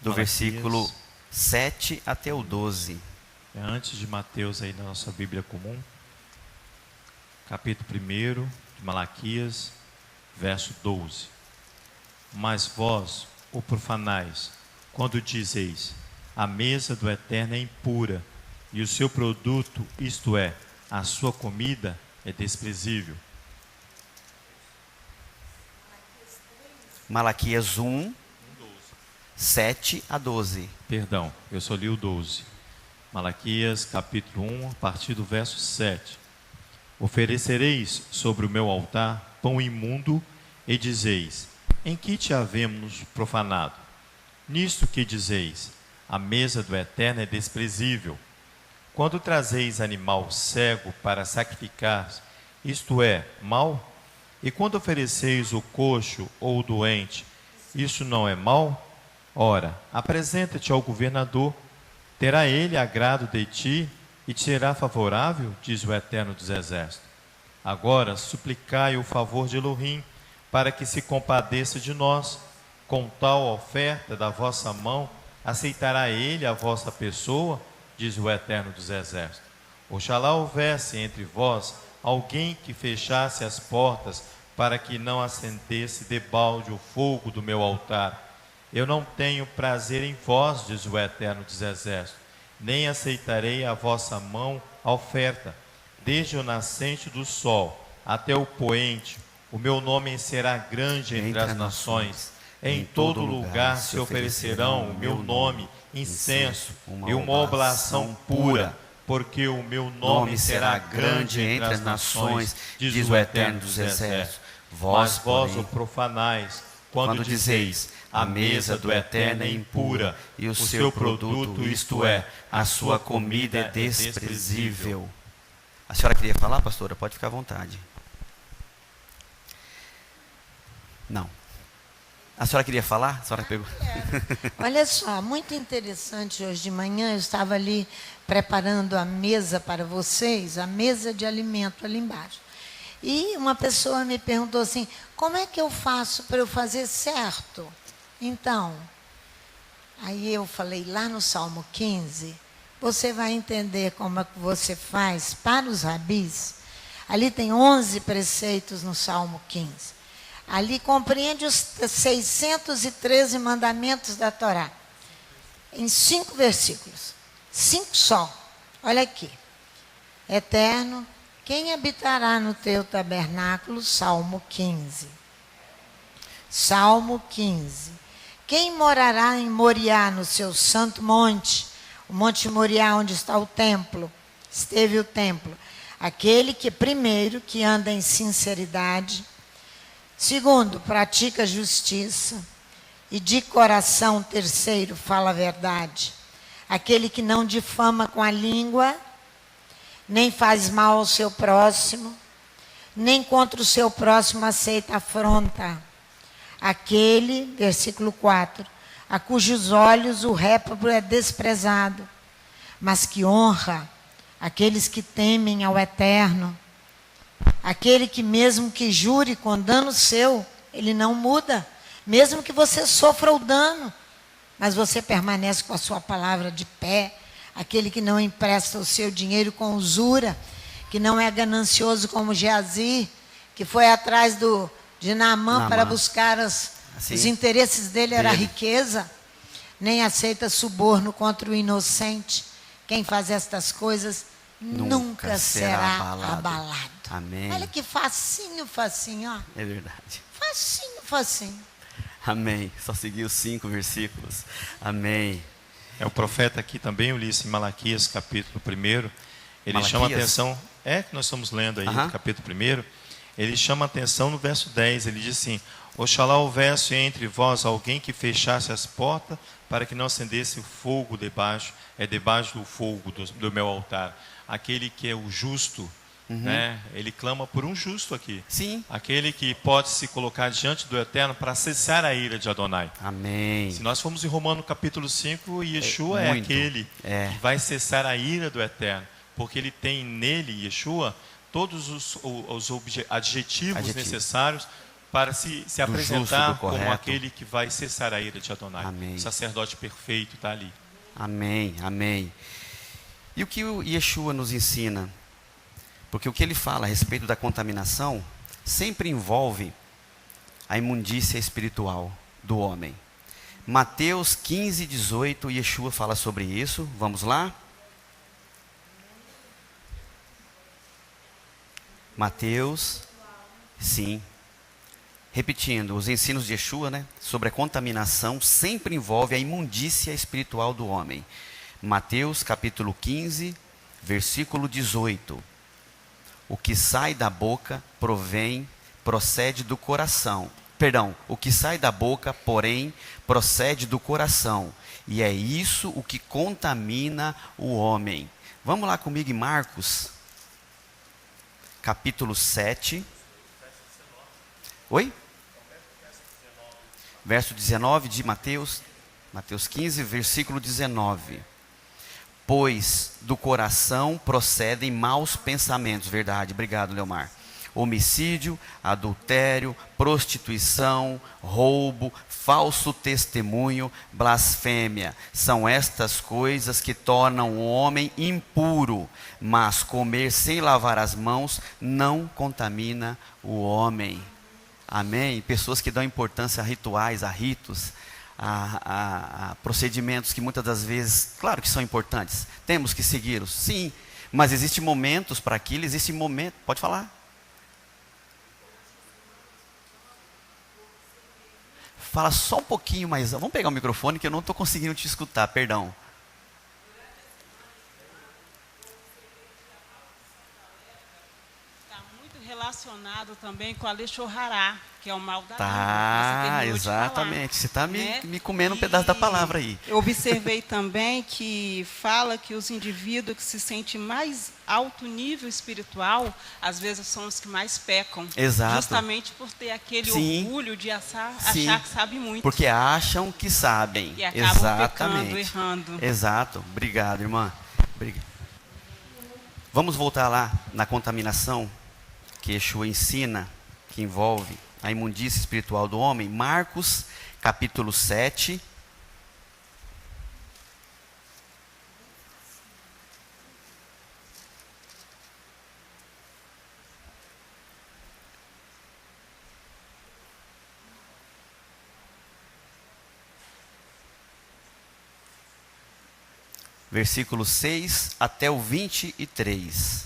do versículo 7 até o 12. É antes de Mateus aí na nossa Bíblia comum. Capítulo 1 de Malaquias, verso 12. Mas vós o profanais, quando dizeis, a mesa do Eterno é impura, e o seu produto, isto é, a sua comida, é desprezível. Malaquias 1, 7 a 12. Perdão, eu só li o 12. Malaquias capítulo 1, a partir do verso 7. Oferecereis sobre o meu altar pão imundo e dizeis, em que te havemos profanado? Nisto que dizeis, a mesa do Eterno é desprezível. Quando trazeis animal cego para sacrificar, isto é, mau? E quando ofereceis o coxo ou o doente, isso não é mau? Ora, apresenta-te ao governador, terá ele agrado de ti e te será favorável, diz o Eterno dos Exércitos. Agora suplicai o favor de Elohim, para que se compadeça de nós. Com tal oferta da vossa mão, aceitará ele a vossa pessoa, diz o Eterno dos Exércitos. Oxalá houvesse entre vós alguém que fechasse as portas para que não acendesse debalde o fogo do meu altar. Eu não tenho prazer em vós, diz o Eterno dos Exércitos, nem aceitarei a vossa mão a oferta. Desde o nascente do sol até o poente, o meu nome será grande entre as nações. Em todo lugar se oferecerão o meu nome, incenso e uma oblação pura, porque o meu nome será grande entre as nações, diz o Eterno dos Exércitos. Mas vós o profanais, quando dizeis, a mesa do Eterno é impura, e o seu produto, isto é, a sua comida é desprezível. A senhora queria falar, pastora? Pode ficar à vontade. Não. A senhora queria falar? A senhora pegou. Olha só, muito interessante hoje de manhã, eu estava ali preparando a mesa para vocês, a mesa de alimento ali embaixo. E uma pessoa me perguntou assim, como é que eu faço para eu fazer certo? Então, aí eu falei, lá no Salmo 15, você vai entender como é que você faz para os rabis. Ali tem 11 preceitos no Salmo 15. Ali compreende os 613 mandamentos da Torá. Em 5 versículos. 5 só. Olha aqui. Eterno, quem habitará no teu tabernáculo? Salmo 15. Salmo 15. Quem morará em Moriá, no seu santo monte? O monte Moriá, onde está o templo. Esteve o templo. Aquele que, primeiro, que anda em sinceridade. Segundo, pratica justiça. E de coração, terceiro, fala a verdade. Aquele que não difama com a língua, nem faz mal ao seu próximo, nem contra o seu próximo aceita afronta. Aquele, versículo 4, a cujos olhos o réprobo é desprezado, mas que honra aqueles que temem ao Eterno. Aquele que mesmo que jure com dano seu, ele não muda. Mesmo que você sofra o dano, mas você permanece com a sua palavra de pé. Aquele que não empresta o seu dinheiro com usura, que não é ganancioso como Geazi, que foi atrás de Naamã para buscar os interesses dele, era a riqueza, nem aceita suborno contra o inocente. Quem faz estas coisas nunca será abalado. Amém. Olha que facinho, facinho, ó. É verdade. Facinho, facinho. Amém. Só seguir os 5 versículos. Amém. O profeta aqui também, eu li isso em Malaquias, capítulo 1. Ele Malaquias? chama a atenção, que nós estamos lendo aí, no capítulo 1. Ele chama a atenção no verso 10. Ele diz assim: Oxalá houvesse entre vós alguém que fechasse as portas para que não acendesse o fogo debaixo do fogo do meu altar. Aquele que é o justo, né? Ele clama por um justo aqui. Sim. Aquele que pode se colocar diante do Eterno para cessar a ira de Adonai. Amém. Se nós formos em Romanos capítulo 5, Yeshua é aquele que vai cessar a ira do Eterno, porque ele tem nele, Yeshua, todos os adjetivos necessários para se apresentar como aquele que vai cessar a ira de Adonai. Amém. O sacerdote perfeito está ali. Amém, amém. E o que o Yeshua nos ensina? Porque o que ele fala a respeito da contaminação sempre envolve a imundícia espiritual do homem. Mateus 15, 18, Yeshua fala sobre isso. Vamos lá? Mateus, sim. Repetindo, os ensinos de Yeshua, né, sobre a contaminação sempre envolve a imundícia espiritual do homem. Mateus capítulo 15, versículo 18. O que sai da boca procede do coração. Perdão, o que sai da boca, porém, procede do coração. E é isso o que contamina o homem. Vamos lá comigo em Marcos, capítulo 7. Oi? Verso 19 de Mateus 15, versículo 19. Pois do coração procedem maus pensamentos. Verdade, obrigado, Leomar. Homicídio, adultério, prostituição, roubo, falso testemunho, blasfêmia. São estas coisas que tornam o homem impuro. Mas comer sem lavar as mãos não contamina o homem. Amém? Pessoas que dão importância a rituais, a ritos, a procedimentos que muitas das vezes, claro que são importantes, temos que segui-los, sim, mas existem momentos para aquilo, existe momento, pode falar. Fala só um pouquinho mais, vamos pegar o microfone que eu não estou conseguindo te escutar, perdão. Relacionado também com a Lechorrará, que é o mal da língua. Exatamente. Você está me comendo um pedaço da palavra aí. Eu observei também que fala que os indivíduos que se sentem mais alto nível espiritual, às vezes são os que mais pecam. Exato. Justamente por ter aquele orgulho de achar que sabe muito. Porque acham que sabem. E acabam pecando, errando. Exato. Obrigado, irmã. Vamos voltar lá na contaminação que Yeshua ensina, que envolve a imundícia espiritual do homem. Marcos, capítulo 7. versículo 6 até o 23.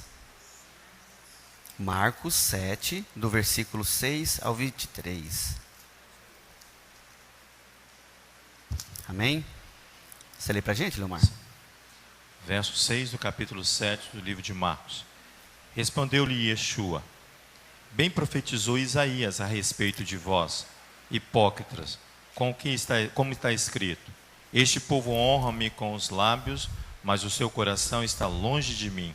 Marcos 7, do versículo 6 ao 23. Amém? Você lê para a gente, Leomar? Verso 6 do capítulo 7 do livro de Marcos. Respondeu-lhe Yeshua: bem profetizou Isaías a respeito de vós, hipócritas, como está escrito: este povo honra-me com os lábios, mas o seu coração está longe de mim.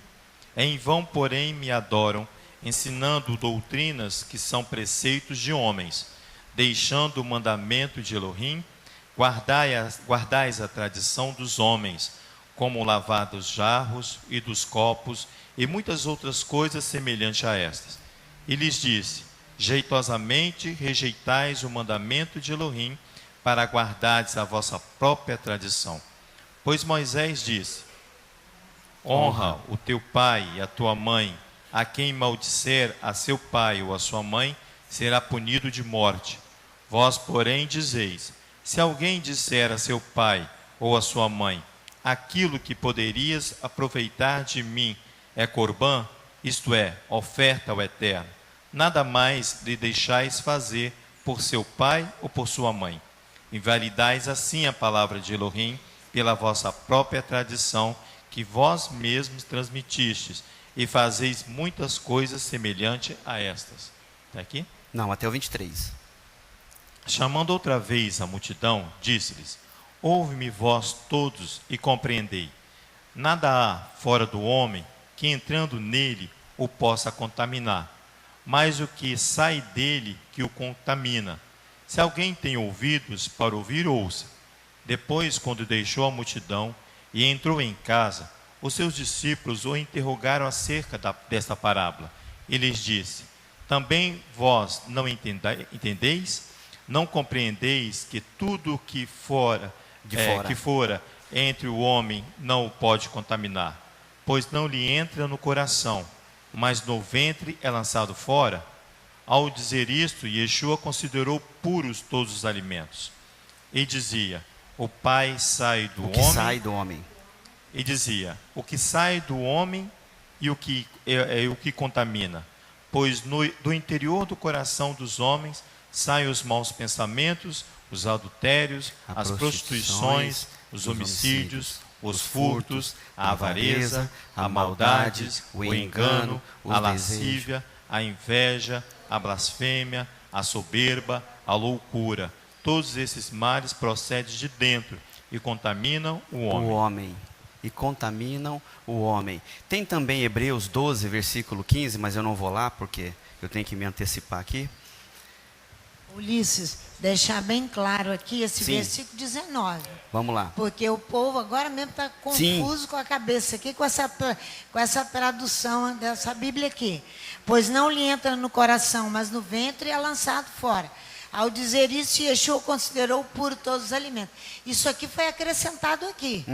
Em vão, porém, me adoram, ensinando doutrinas que são preceitos de homens. Deixando o mandamento de Elohim, guardais a tradição dos homens, como o lavar dos jarros e dos copos, e muitas outras coisas semelhantes a estas. E lhes disse: jeitosamente rejeitais o mandamento de Elohim, para guardardes a vossa própria tradição. Pois Moisés disse: honra o teu pai e a tua mãe. A quem maldisser a seu pai ou a sua mãe, será punido de morte. Vós, porém, dizeis: se alguém disser a seu pai ou a sua mãe, aquilo que poderias aproveitar de mim é corbã, isto é, oferta ao Eterno, nada mais lhe deixais fazer por seu pai ou por sua mãe. Invalidais assim a palavra de Elohim pela vossa própria tradição, que vós mesmos transmitistes, e fazeis muitas coisas semelhantes a estas. Está aqui? Não, até o 23. Chamando outra vez a multidão, disse-lhes: ouve-me vós todos e compreendei. Nada há fora do homem que, entrando nele, o possa contaminar, mas o que sai dele que o contamina. Se alguém tem ouvidos para ouvir, ouça. Depois, quando deixou a multidão e entrou em casa, os seus discípulos o interrogaram acerca desta parábola. E lhes disse: também vós não entendeis? Não compreendeis que tudo que fora entre o homem não o pode contaminar, pois não lhe entra no coração, mas no ventre é lançado fora? Ao dizer isto, Yeshua considerou puros todos os alimentos. E dizia: o Pai sai do homem. Sai do homem. E dizia: o que sai do homem e o que contamina, pois do interior do coração dos homens saem os maus pensamentos, os adultérios, as prostituições, os homicídios, os furtos, a avareza, a maldade, o engano, a lascívia, a inveja, a blasfêmia, a soberba, a loucura. Todos esses males procedem de dentro e contaminam o homem. E contaminam o homem. Tem também Hebreus 12, versículo 15, mas eu não vou lá porque eu tenho que me antecipar aqui. Ulisses, deixar bem claro aqui esse Sim. versículo 19. Vamos lá. Porque o povo agora mesmo está confuso Sim. com a cabeça aqui, com essa tradução dessa Bíblia aqui. Pois não lhe entra no coração, mas no ventre é lançado fora. Ao dizer isso, Yeshua considerou puro todos os alimentos. Isso aqui foi acrescentado aqui.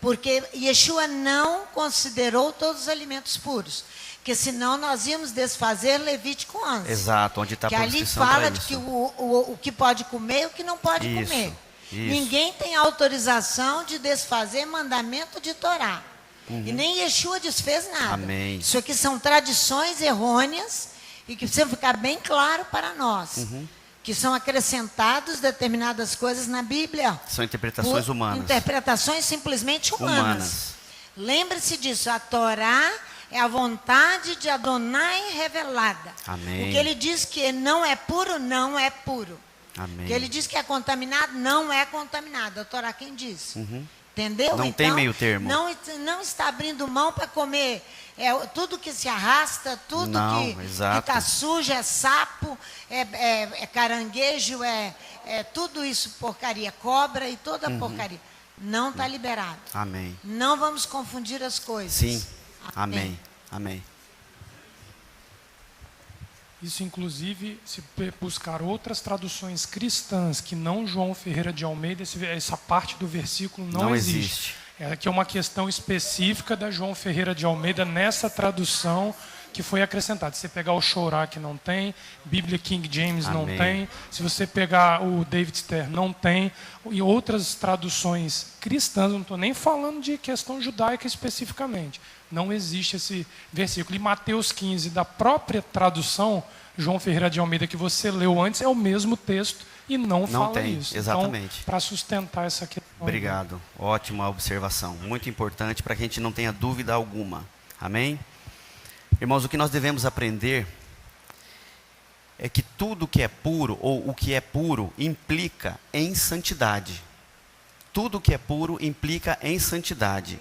Porque Yeshua não considerou todos os alimentos puros. Porque senão nós íamos desfazer Levítico 11. Exato, onde está a que ali prescrição fala para de isso. que o que pode comer e o que não pode Isso, comer. isso. Ninguém tem autorização de desfazer mandamento de Torá. E nem Yeshua desfez nada. Amém. Isso aqui são tradições errôneas e que precisa ficar bem claro para nós. Que são acrescentadas determinadas coisas na Bíblia. São interpretações humanas. Interpretações simplesmente humanas. Lembre-se disso, a Torá é a vontade de Adonai revelada. Amém. O que ele diz que não é puro, não é puro. Amém. O que ele diz que é contaminado, não é contaminado. A Torá quem diz. Entendeu? Não tem meio termo. Não está abrindo mão para comer tudo que se arrasta, tudo que está sujo, é sapo, é caranguejo, tudo isso porcaria, cobra e toda porcaria. Não está liberado. Amém. Não vamos confundir as coisas. Sim. Amém. Amém. Isso, inclusive, se buscar outras traduções cristãs que não João Ferreira de Almeida, essa parte do versículo não existe. Aqui é uma questão específica da João Ferreira de Almeida nessa tradução que foi acrescentado. Se você pegar o Chorá, que não tem, Bíblia King James não Amém. tem, se você pegar o David Stern, não tem, e outras traduções cristãs, não estou nem falando de questão judaica especificamente, não existe esse versículo. E Mateus 15, da própria tradução, João Ferreira de Almeida, que você leu antes, é o mesmo texto e não fala tem, isso. exatamente. Então, para sustentar essa questão. Obrigado. Ótima observação. Muito importante para que a gente não tenha dúvida alguma. Amém? Irmãos, o que nós devemos aprender é que tudo que é puro, ou o que é puro, implica em santidade. Tudo que é puro implica em santidade.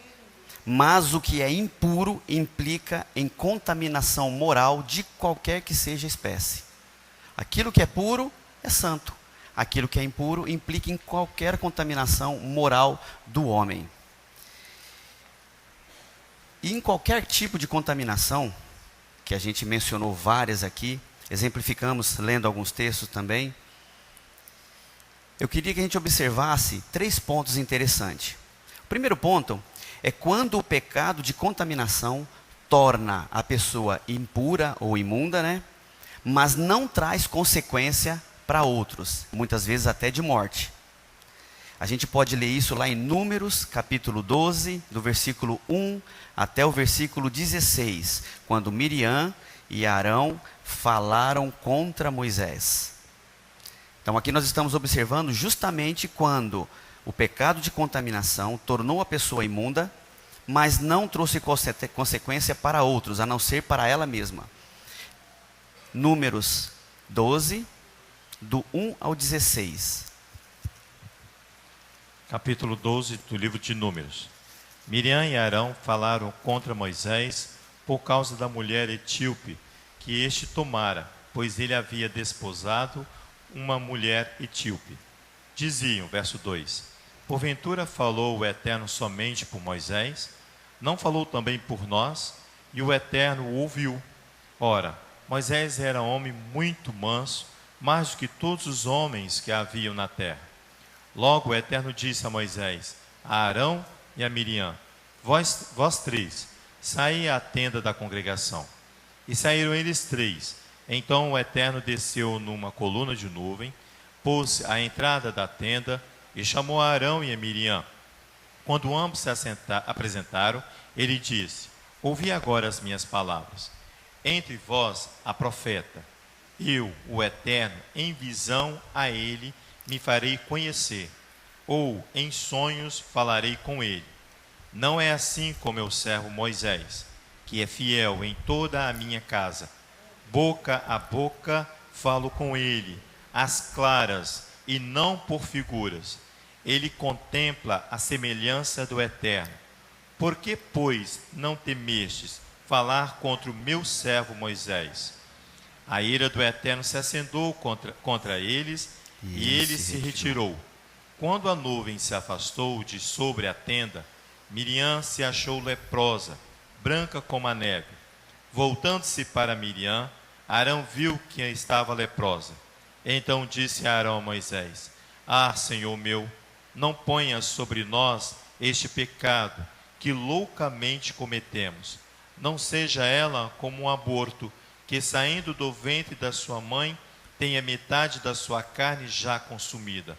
Mas o que é impuro implica em contaminação moral de qualquer que seja a espécie. Aquilo que é puro é santo. Aquilo que é impuro implica em qualquer contaminação moral do homem. E em qualquer tipo de contaminação, que a gente mencionou várias aqui, exemplificamos lendo alguns textos também, eu queria que a gente observasse 3 pontos interessantes. O primeiro ponto é quando o pecado de contaminação torna a pessoa impura ou imunda, né? Mas não traz consequência para outros, muitas vezes até de morte. A gente pode ler isso lá em Números, capítulo 12, do versículo 1 até o versículo 16, quando Miriam e Arão falaram contra Moisés. Então aqui nós estamos observando justamente quando o pecado de contaminação tornou a pessoa imunda, mas não trouxe consequência para outros, a não ser para ela mesma. Números 12, do 1 ao 16. Capítulo 12 do livro de Números. Miriam e Arão falaram contra Moisés por causa da mulher etíope que este tomara, pois ele havia desposado uma mulher etíope. Diziam, verso 2: porventura falou o Eterno somente por Moisés? Não falou também por nós? E o Eterno ouviu. Ora, Moisés era homem muito manso, mais do que todos os homens que haviam na terra. Logo o Eterno disse a Moisés, a Arão e a Miriam: vós três, saí à tenda da congregação. E saíram eles 3. Então o Eterno desceu numa coluna de nuvem, pôs-se à entrada da tenda e chamou a Arão e a Miriam. Quando ambos se apresentaram, ele disse: ouvi agora as minhas palavras. Entre vós há profeta. Eu, o Eterno, em visão a ele me farei conhecer, ou em sonhos falarei com ele. Não é assim com meu servo Moisés, que é fiel em toda a minha casa. Boca a boca falo com ele, às claras, e não por figuras. Ele contempla a semelhança do Eterno. Por que, pois, não temestes falar contra o meu servo Moisés? A ira do Eterno se acendeu contra eles, e ele se retirou. Quando a nuvem se afastou de sobre a tenda, Miriam se achou leprosa, branca como a neve. Voltando-se para Miriam, Arão viu que estava leprosa. Então disse Arão a Moisés: ah, Senhor meu, não ponhas sobre nós este pecado que loucamente cometemos. Não seja ela como um aborto, que saindo do ventre da sua mãe, tenha metade da sua carne já consumida.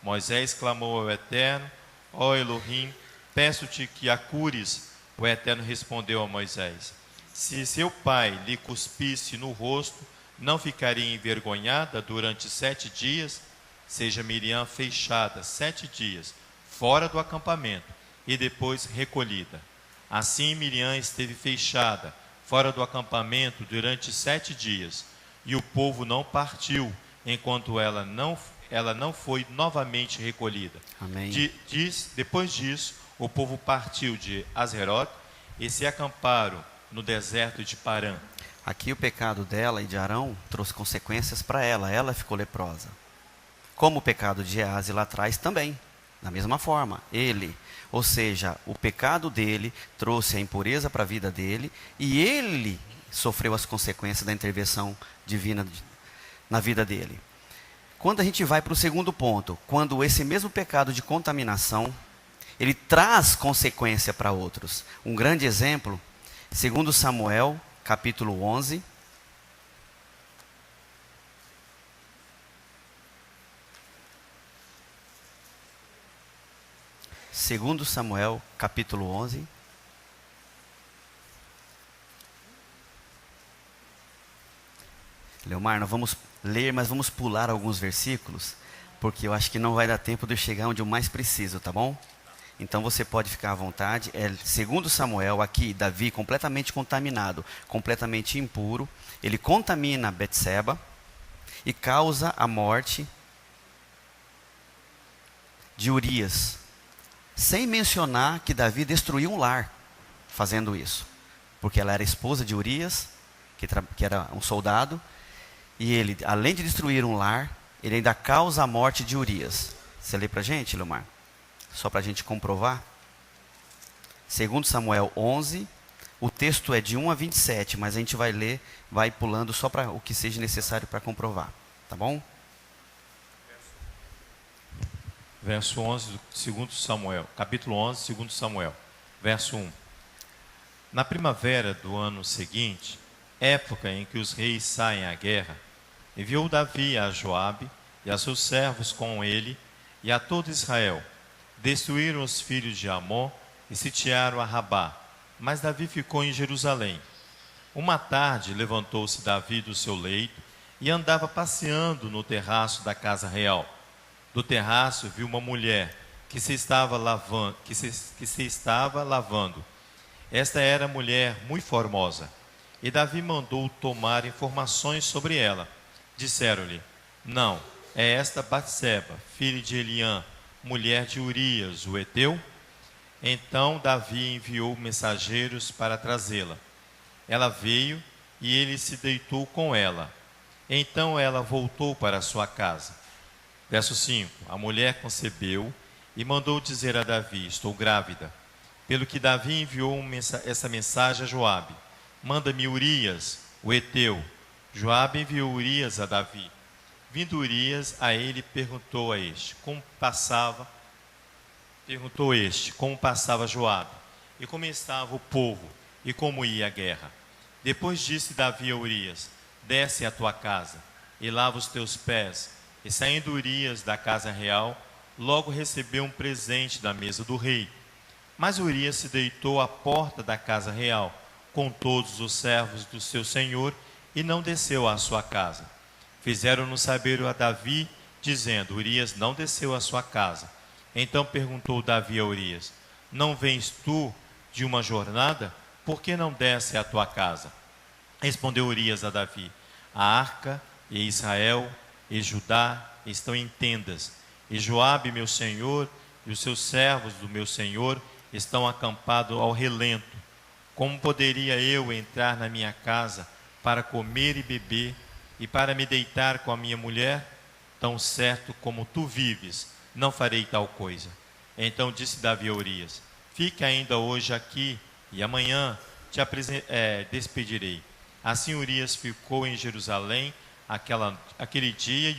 Moisés clamou ao Eterno: ó Elohim, peço-te que a cures. O Eterno respondeu a Moisés: se seu pai lhe cuspisse no rosto, não ficaria envergonhada durante 7 dias? Seja Miriam fechada 7 dias, fora do acampamento, e depois recolhida. Assim Miriam esteve fechada, fora do acampamento, durante 7 dias, e o povo não partiu, enquanto ela não foi novamente recolhida. Amém. Depois disso, o povo partiu de Azerote e se acamparam no deserto de Parã. Aqui o pecado dela e de Arão trouxe consequências para ela. Ela ficou leprosa. Como o pecado de Geazi lá atrás também. Da mesma forma, ou seja, o pecado dele trouxe a impureza para a vida dele e ele sofreu as consequências da intervenção divina na vida dele. Quando a gente vai para o segundo ponto, quando esse mesmo pecado de contaminação, ele traz consequência para outros. Um grande exemplo, segundo Samuel, capítulo 11. Segundo Samuel, capítulo 11. Leomar, nós vamos ler, mas vamos pular alguns versículos, porque eu acho que não vai dar tempo de eu chegar onde eu mais preciso, tá bom? Então você pode ficar à vontade. Segundo Samuel, aqui, Davi completamente contaminado, completamente impuro, ele contamina Betseba e causa a morte de Urias, sem mencionar que Davi destruiu um lar fazendo isso, porque ela era esposa de Urias, que era um soldado, e ele, além de destruir um lar, ele ainda causa a morte de Urias. Você lê para a gente, Leomar? Só para a gente comprovar. Segundo Samuel 11, o texto é de 1 a 27, mas a gente vai ler, vai pulando só para o que seja necessário para comprovar, tá bom? Verso 11 do 2 Samuel, capítulo 11, 2 Samuel, verso 1. Na primavera do ano seguinte, época em que os reis saem à guerra, enviou Davi a Joabe e a seus servos com ele e a todo Israel. Destruíram os filhos de Amon e sitiaram a Rabá, mas Davi ficou em Jerusalém. Uma tarde levantou-se Davi do seu leito e andava passeando no terraço da casa real. Do terraço viu uma mulher que se estava lavando. Esta era mulher muito formosa, e Davi mandou tomar informações sobre ela. Disseram-lhe: não, é esta Batseba, filha de Eliã, mulher de Urias, o heteu? Então Davi enviou mensageiros para trazê-la. Ela veio e ele se deitou com ela. Então ela voltou para sua casa. Verso 5. A mulher concebeu e mandou dizer a Davi: estou grávida. Pelo que Davi enviou essa mensagem a Joabe: manda-me Urias, o heteu. Joabe enviou Urias a Davi. Vindo Urias a ele, perguntou como passava Joabe, e como estava o povo, e como ia a guerra. Depois disse Davi a Urias: desce à tua casa, e lava os teus pés. E saindo Urias da casa real, logo recebeu um presente da mesa do rei. Mas Urias se deitou à porta da casa real, com todos os servos do seu senhor, e não desceu à sua casa. Fizeram-no saber a Davi, dizendo: Urias não desceu à sua casa. Então perguntou Davi a Urias: não vens tu de uma jornada? Por que não desce à tua casa? Respondeu Urias a Davi: a arca e Israel e Judá estão em tendas, e Joabe, meu senhor, e os seus servos do meu senhor estão acampados ao relento. Como poderia eu entrar na minha casa para comer e beber, e para me deitar com a minha mulher? Tão certo como tu vives, não farei tal coisa. Então disse Davi a Urias: fique ainda hoje aqui, e amanhã te despedirei. Assim Urias ficou em Jerusalém aquele dia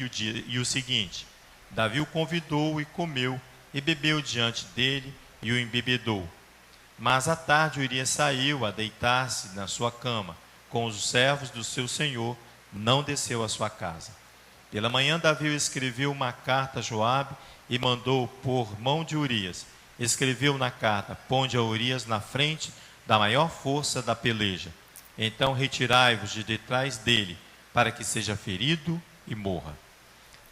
e o seguinte. Davi o convidou e comeu, e bebeu diante dele, e o embebedou. Mas à tarde Urias saiu a deitar-se na sua cama, com os servos do seu senhor, não desceu à sua casa. Pela manhã Davi escreveu uma carta a Joabe e mandou por mão de Urias. Escreveu na carta: ponde a Urias na frente da maior força da peleja. Então retirai-vos de detrás dele, para que seja ferido e morra.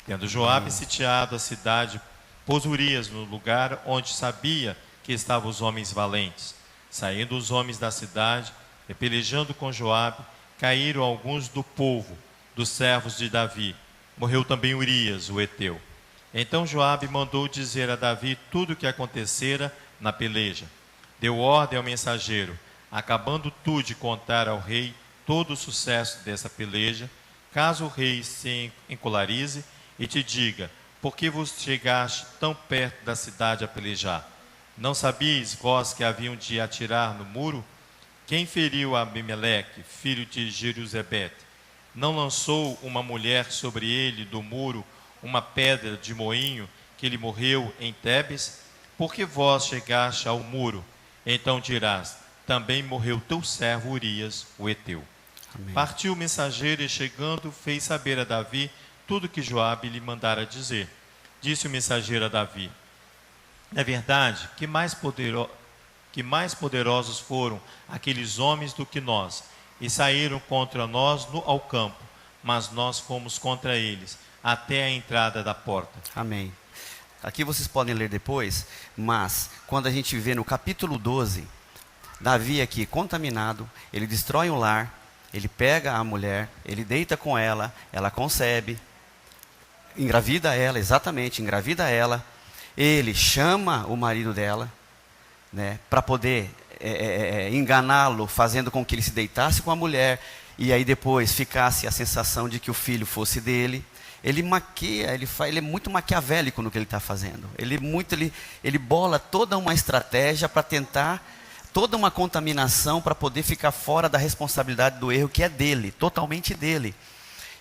Tendo Joabe sitiado a cidade, pôs Urias no lugar onde sabia que estavam os homens valentes. Saindo os homens da cidade e pelejando com Joabe, caíram alguns do povo, dos servos de Davi. Morreu também Urias, o heteu. Então Joabe mandou dizer a Davi tudo o que acontecera na peleja. Deu ordem ao mensageiro: acabando tu de contar ao rei todo o sucesso dessa peleja, caso o rei se encolarize e te diga: por que vos chegaste tão perto da cidade a pelejar? Não sabíeis vós que haviam de atirar no muro? Quem feriu Abimeleque, filho de Jerusebete? Não lançou uma mulher sobre ele do muro uma pedra de moinho, que ele morreu em Tebes? Por que vós chegaste ao muro? Então dirás: também morreu teu servo Urias, o heteu. Amém. Partiu o mensageiro e, chegando, fez saber a Davi tudo que Joabe lhe mandara dizer. Disse o mensageiro a Davi: é verdade que mais poderosos foram aqueles homens do que nós, e saíram contra nós ao campo, mas nós fomos contra eles, até a entrada da porta. Amém. Aqui vocês podem ler depois, mas quando a gente vê no capítulo 12, Davi aqui contaminado, ele destrói um lar, ele pega a mulher, ele deita com ela, ela concebe, engravida ela, exatamente, engravida ela, ele chama o marido dela, né, para poder enganá-lo, fazendo com que ele se deitasse com a mulher, e aí depois ficasse a sensação de que o filho fosse dele. Ele maquia, ele é muito maquiavélico no que ele está fazendo. Ele bola toda uma estratégia para tentar, toda uma contaminação para poder ficar fora da responsabilidade do erro que é dele, totalmente dele.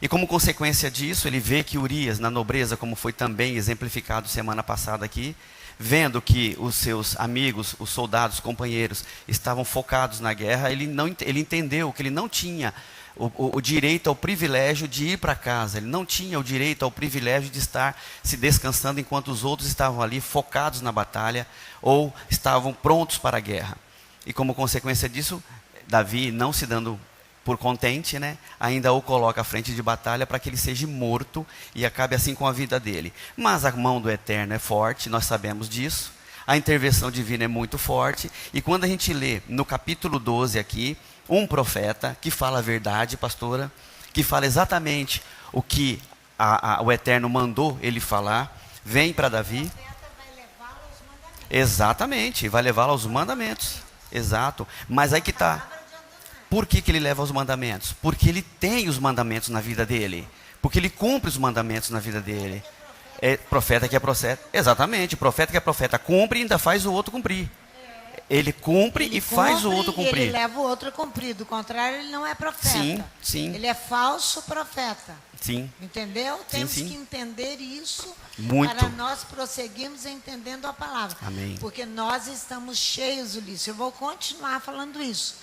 E como consequência disso, ele vê que Urias, na nobreza, como foi também exemplificado semana passada aqui, vendo que os seus amigos, os soldados, companheiros, estavam focados na guerra, ele entendeu que ele não tinha o direito ao privilégio de ir para casa, ele não tinha o direito ao privilégio de estar se descansando enquanto os outros estavam ali focados na batalha ou estavam prontos para a guerra. E como consequência disso, Davi, não se dando por contente, né, ainda o coloca à frente de batalha para que ele seja morto e acabe assim com a vida dele. Mas a mão do Eterno é forte, nós sabemos disso, a intervenção divina é muito forte, e quando a gente lê no capítulo 12 aqui, um profeta que fala a verdade, pastora, que fala exatamente o que o Eterno mandou ele falar, vem para Davi. Exatamente, vai levá-lo aos mandamentos. Exato. Mas aí que está. Por que ele leva aos mandamentos? Porque ele tem os mandamentos na vida dele. Porque ele cumpre os mandamentos na vida dele. É profeta que é profeta. Exatamente, profeta que é profeta cumpre e ainda faz o outro cumprir. Ele cumpre e faz o outro cumprir. Ele leva o outro a cumprir. Do contrário, ele não é profeta. Sim, sim. Ele é falso profeta. Sim. Entendeu? Sim, Temos sim. que entender isso Muito. para nós prosseguirmos entendendo a palavra. Amém. Porque nós estamos cheios, Ulisses. Eu vou continuar falando isso.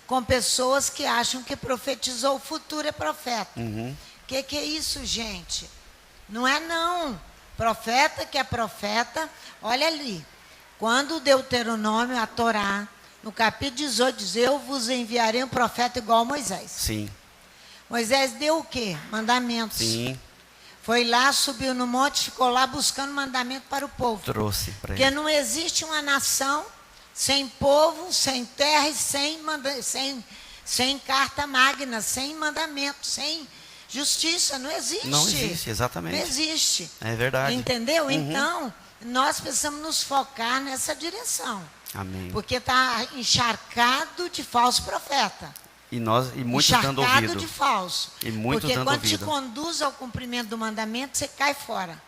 Com pessoas que acham que profetizou o futuro é profeta. Uhum. Que é isso, gente? Não é não. Profeta que é profeta, olha ali. Quando o Deuteronômio, a Torá, no capítulo 18, diz: eu vos enviarei um profeta igual a Moisés. Sim. Moisés deu o quê? Mandamentos. Sim. Foi lá, subiu no monte, ficou lá buscando mandamento para o povo. Trouxe para Porque ele. não existe uma nação sem povo, sem terra e sem carta magna, sem mandamento, sem justiça. Não existe. Não existe, exatamente. Não existe. É verdade. Entendeu? Uhum. Então, nós precisamos nos focar nessa direção. Amém. Porque está encharcado de falso profeta. E muitos dando Encharcado ouvido. de falso. E muitos Porque dando quando ouvido. te conduz ao cumprimento do mandamento, você cai fora.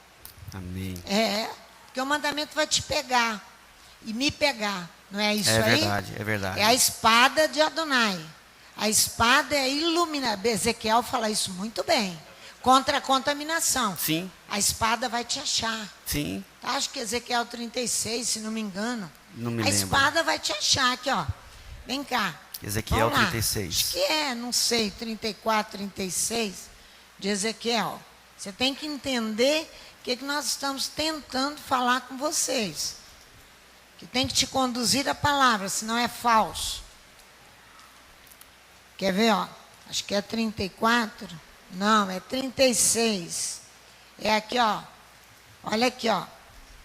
Amém. É, porque o mandamento vai te pegar e me pegar. Não é isso aí? É verdade, é verdade. É a espada de Adonai. A espada é iluminar. Ezequiel fala isso muito bem. Contra a contaminação. Sim. A espada vai te achar. Sim. Acho que Ezequiel 36, se não me engano. Não me a lembro. espada vai te achar aqui, ó. Vem cá. Ezequiel Vamos lá. 36. Acho que é, não sei, 34, 36 de Ezequiel. Você tem que entender o que nós estamos tentando falar com vocês. Que tem que te conduzir a palavra, senão é falso. Quer ver, ó? Acho que é 34. Não, é 36. É aqui, ó. Olha aqui, ó.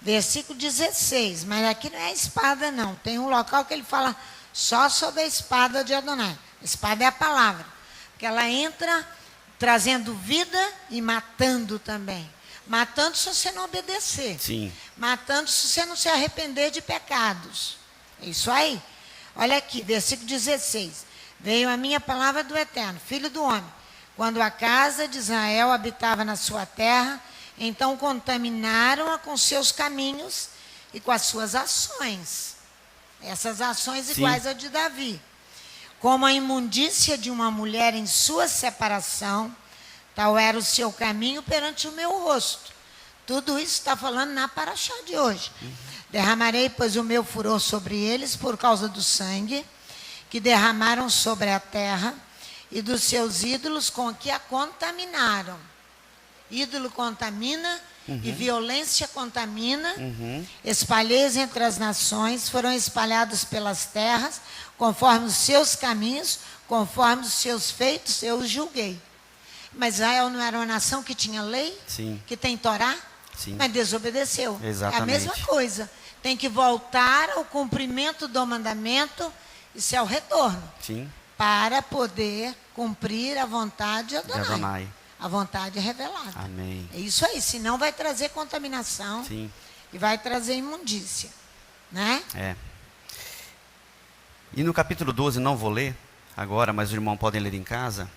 Versículo 16. Mas aqui não é a espada, não. Tem um local que ele fala só sobre a espada de Adonai. A espada é a palavra. Porque ela entra trazendo vida e matando também. Matando se você não obedecer. Sim. Matando se você não se arrepender de pecados. É isso aí. Olha aqui, versículo 16. Veio a minha palavra do Eterno, filho do homem. Quando a casa de Israel habitava na sua terra, então contaminaram-a com seus caminhos e com as suas ações. Essas ações Sim. iguais a de Davi. Como a imundícia de uma mulher em sua separação, tal era o seu caminho perante o meu rosto. Tudo isso está falando na paraxá de hoje. Derramarei, pois, o meu furor sobre eles por causa do sangue, que derramaram sobre a terra e dos seus ídolos com que a contaminaram. Ídolo contamina e violência contamina. Espalheis entre as nações, foram espalhados pelas terras, conforme os seus caminhos, conforme os seus feitos, eu os julguei. Mas Israel não era uma nação que tinha lei? Sim. Que tem Torá? Sim. Mas desobedeceu. Exatamente. É a mesma coisa. Tem que voltar ao cumprimento do mandamento, isso é o retorno. Sim. Para poder cumprir a vontade de De Adonai. Adonai. A vontade revelada. Amém. É isso aí, senão vai trazer contaminação. Sim. E vai trazer imundícia. Né? É. E no capítulo 12, não vou ler agora, mas os irmãos podem ler em casa.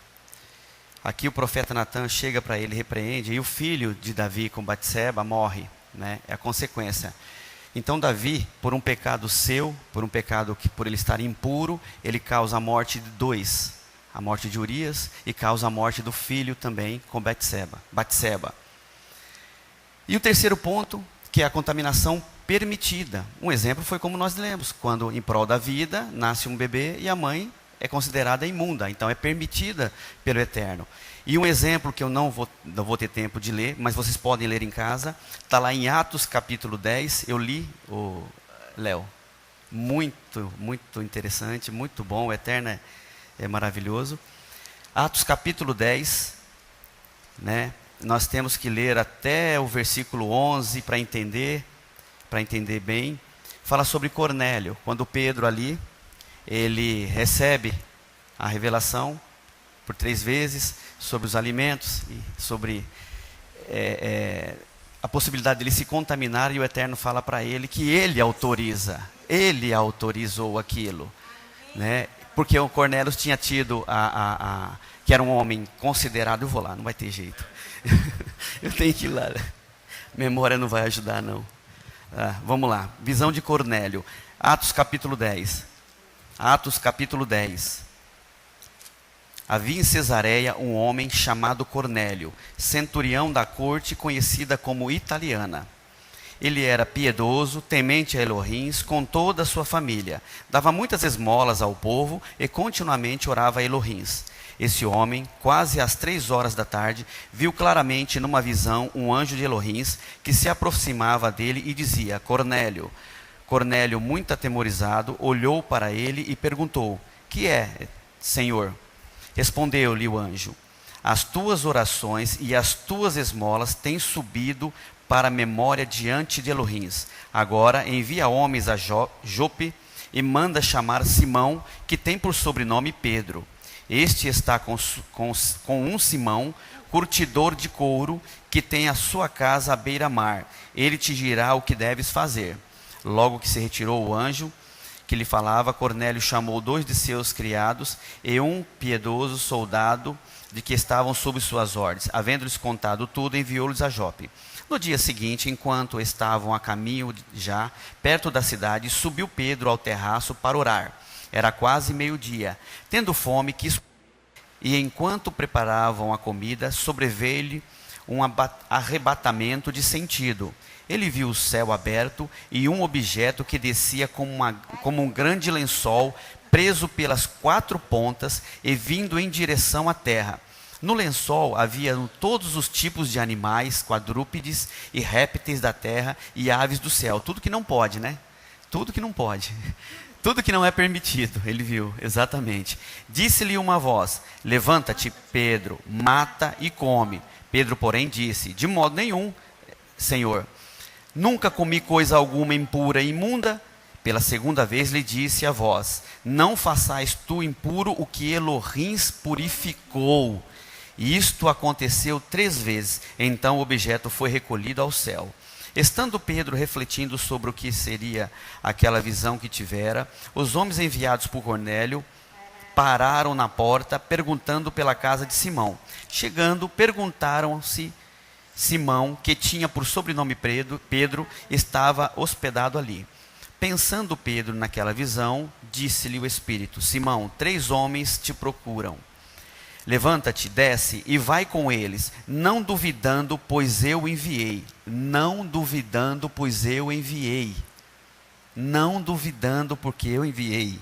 Aqui o profeta Natan chega para ele, repreende, e o filho de Davi com Batseba morre, né? É a consequência. Então Davi, por um pecado seu, por um pecado que por ele estar impuro, ele causa a morte de dois, a morte de Urias e causa a morte do filho também com Batseba. E o terceiro ponto, que é a contaminação permitida. Um exemplo foi como nós lemos, quando em prol da vida nasce um bebê e a mãe é considerada imunda, então é permitida pelo Eterno. E um exemplo que eu não vou ter tempo de ler, mas vocês podem ler em casa, está lá em Atos capítulo 10, eu li, Léo, muito, muito interessante, muito bom, o Eterno é maravilhoso. Atos capítulo 10, né, nós temos que ler até o versículo 11 para entender bem, fala sobre Cornélio, quando Pedro ali, ele recebe a revelação por 3 vezes sobre os alimentos e sobre a possibilidade de ele se contaminar, e o Eterno fala para ele que ele autorizou aquilo, né? Porque o Cornélio tinha tido que era um homem considerado, eu vou lá, não vai ter jeito, eu tenho que ir lá, memória não vai ajudar não. Vamos lá, visão de Cornélio, Atos capítulo 10. Atos capítulo 10. Havia em Cesareia um homem chamado Cornélio, centurião da corte conhecida como italiana. Ele era piedoso, temente a Elohim, com toda a sua família. Dava muitas esmolas ao povo e continuamente orava a Elohim. Esse homem, quase às 3 horas da tarde, viu claramente numa visão um anjo de Elohim que se aproximava dele e dizia: Cornélio. Cornélio, muito atemorizado, olhou para ele e perguntou: que é, Senhor? Respondeu-lhe o anjo: as tuas orações e as tuas esmolas têm subido para a memória diante de Elohim. Agora envia homens a Jope e manda chamar Simão, que tem por sobrenome Pedro. Este está com um Simão, curtidor de couro, que tem a sua casa à beira-mar. Ele te dirá o que deves fazer. Logo que se retirou o anjo que lhe falava, Cornélio chamou 2 de seus criados e um piedoso soldado de que estavam sob suas ordens. Havendo-lhes contado tudo, enviou-lhes a Jope. No dia seguinte, enquanto estavam a caminho já perto da cidade, subiu Pedro ao terraço para orar. Era quase meio-dia. Tendo fome, quis comer. E enquanto preparavam a comida, sobreveio-lhe um arrebatamento de sentido. Ele viu o céu aberto e um objeto que descia como um grande lençol, preso pelas 4 pontas e vindo em direção à terra. No lençol havia todos os tipos de animais, quadrúpedes e répteis da terra e aves do céu. Tudo que não pode, né? Tudo que não pode. Tudo que não é permitido, ele viu, exatamente. Disse-lhe uma voz: levanta-te, Pedro, mata e come. Pedro, porém, disse: de modo nenhum, Senhor. Nunca comi coisa alguma impura e imunda. Pela segunda vez lhe disse a voz: não façais tu impuro o que Elohim purificou. Isto aconteceu 3 vezes. Então o objeto foi recolhido ao céu. Estando Pedro refletindo sobre o que seria aquela visão que tivera, os homens enviados por Cornélio pararam na porta, perguntando pela casa de Simão. Chegando, perguntaram-se Simão, que tinha por sobrenome Pedro, estava hospedado ali. Pensando Pedro naquela visão, disse-lhe o Espírito: Simão, 3 homens te procuram. Levanta-te, desce e vai com eles, não duvidando, pois eu enviei. Não duvidando, pois eu enviei. Não duvidando, porque eu enviei.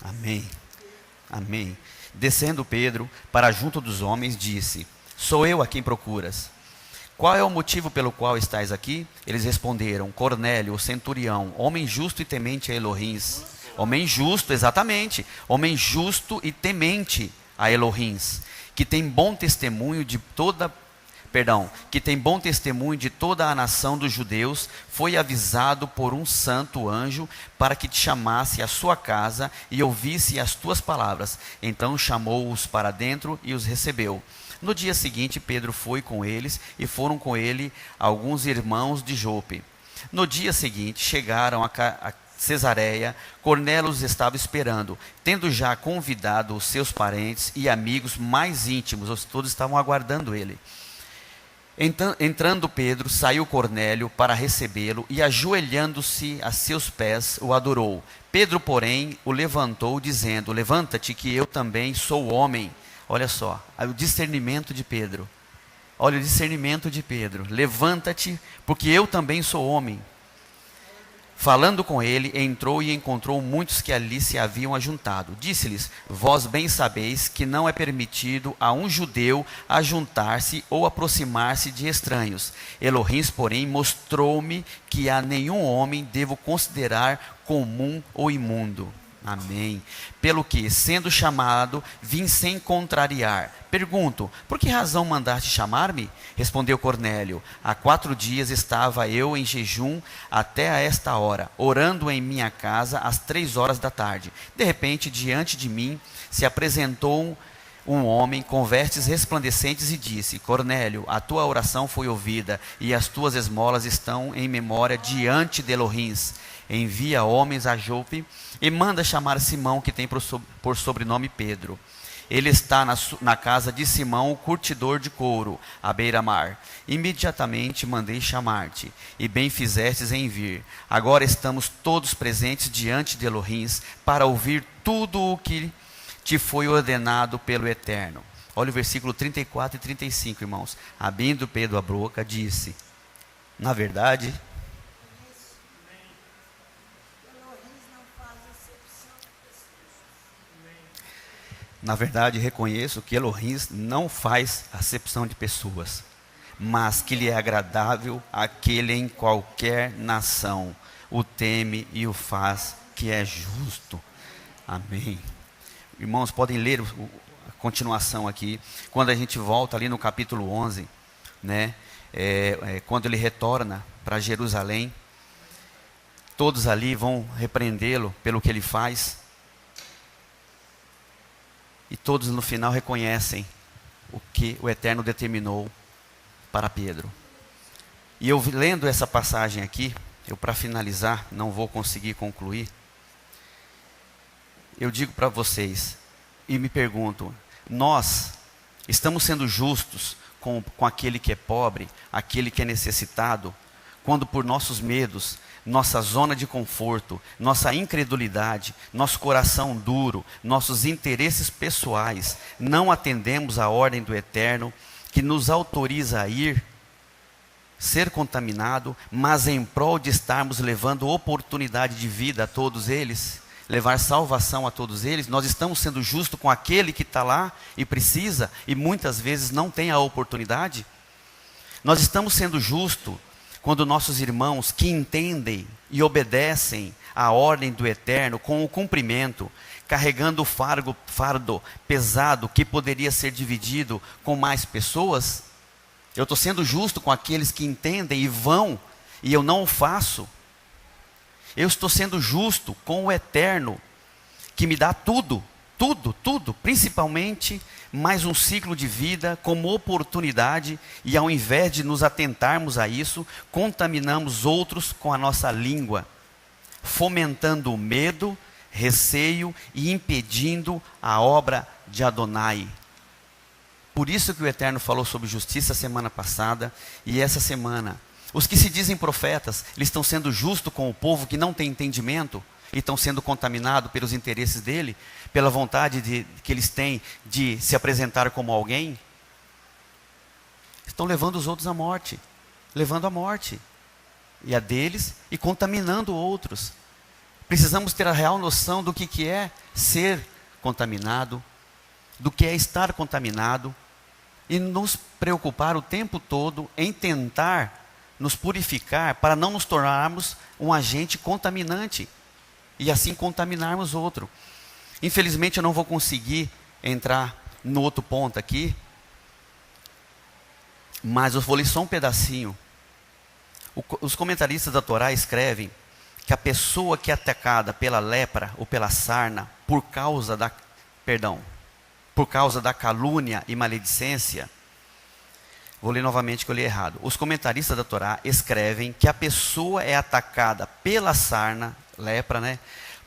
Amém. Amém. Descendo Pedro para junto dos homens, disse: Sou eu a quem procuras. Qual é o motivo pelo qual estais aqui? Eles responderam: Cornélio, o centurião, homem justo e temente a Elohim. Homem justo, exatamente. Homem justo e temente a Elohim, que tem bom testemunho de toda a nação dos judeus, foi avisado por um santo anjo para que te chamasse à sua casa e ouvisse as tuas palavras. Então chamou-os para dentro e os recebeu. No dia seguinte, Pedro foi com eles e foram com ele alguns irmãos de Jope. No dia seguinte, chegaram a Cesareia. Cornélio os estava esperando, tendo já convidado os seus parentes e amigos mais íntimos, todos estavam aguardando ele. Entrando Pedro, saiu Cornélio para recebê-lo e, ajoelhando-se a seus pés, o adorou. Pedro, porém, o levantou, dizendo: Levanta-te, que eu também sou homem. Olha só, o discernimento de Pedro. Olha o discernimento de Pedro. Levanta-te, porque eu também sou homem. Falando com ele, entrou e encontrou muitos que ali se haviam ajuntado. Disse-lhes: Vós bem sabeis que não é permitido a um judeu ajuntar-se ou aproximar-se de estranhos. Elohim, porém, mostrou-me que a nenhum homem devo considerar comum ou imundo. Amém. Pelo que, sendo chamado, vim sem contrariar. Pergunto: por que razão mandaste chamar-me? Respondeu Cornélio: há 4 dias estava eu em jejum até a esta hora, orando em minha casa às 3 horas da tarde. De repente, diante de mim, se apresentou um homem com vestes resplandecentes e disse: Cornélio, a tua oração foi ouvida e as tuas esmolas estão em memória diante de Elohim. Envia homens a Jope e manda chamar Simão, que tem por sobrenome Pedro. Ele está na casa de Simão, o curtidor de couro, à beira-mar. Imediatamente mandei chamar-te, e bem fizestes em vir. Agora estamos todos presentes diante de Elohim para ouvir tudo o que te foi ordenado pelo Eterno. Olha o versículo 34 e 35, irmãos. Abrindo Pedro a boca, disse: na verdade, reconheço que Elohim não faz acepção de pessoas, mas que lhe é agradável aquele em qualquer nação o teme e o faz, que é justo. Amém. Irmãos, podem ler a continuação aqui. Quando a gente volta ali no capítulo 11, né, quando ele retorna para Jerusalém, todos ali vão repreendê-lo pelo que ele faz. E todos no final reconhecem o que o Eterno determinou para Pedro. E eu lendo essa passagem aqui, para finalizar, não vou conseguir concluir. Eu digo para vocês e me pergunto: nós estamos sendo justos com aquele que é pobre, aquele que é necessitado, quando por nossos medos, nossa zona de conforto, nossa incredulidade, nosso coração duro, nossos interesses pessoais, não atendemos à ordem do Eterno, que nos autoriza a ir, ser contaminado, mas em prol de estarmos levando oportunidade de vida a todos eles, levar salvação a todos eles, nós estamos sendo justos com aquele que está lá e precisa, e muitas vezes não tem a oportunidade? Nós estamos sendo justos quando nossos irmãos que entendem e obedecem à ordem do Eterno com o cumprimento, carregando o fardo pesado que poderia ser dividido com mais pessoas? Eu estou sendo justo com aqueles que entendem e vão, e eu não o faço. Eu estou sendo justo com o Eterno, que me dá tudo, principalmente mais um ciclo de vida como oportunidade, e ao invés de nos atentarmos a isso, contaminamos outros com a nossa língua, fomentando o medo, receio e impedindo a obra de Adonai. Por isso que o Eterno falou sobre justiça semana passada e essa semana. Os que se dizem profetas, eles estão sendo justos com o povo que não tem entendimento e estão sendo contaminados pelos interesses dele, pela vontade que eles têm de se apresentar como alguém. Estão levando os outros à morte, levando à morte, e a deles, e contaminando outros. Precisamos ter a real noção do que é ser contaminado, do que é estar contaminado, e nos preocupar o tempo todo em tentar nos purificar para não nos tornarmos um agente contaminante e assim contaminarmos outro. Infelizmente eu não vou conseguir entrar no outro ponto aqui, mas eu vou ler só um pedacinho. Os comentaristas da Torá escrevem que a pessoa que é atacada pela lepra ou pela sarna por causa da calúnia e maledicência, vou ler novamente que eu li errado. Os comentaristas da Torá escrevem que a pessoa é atacada pela sarna, lepra, né,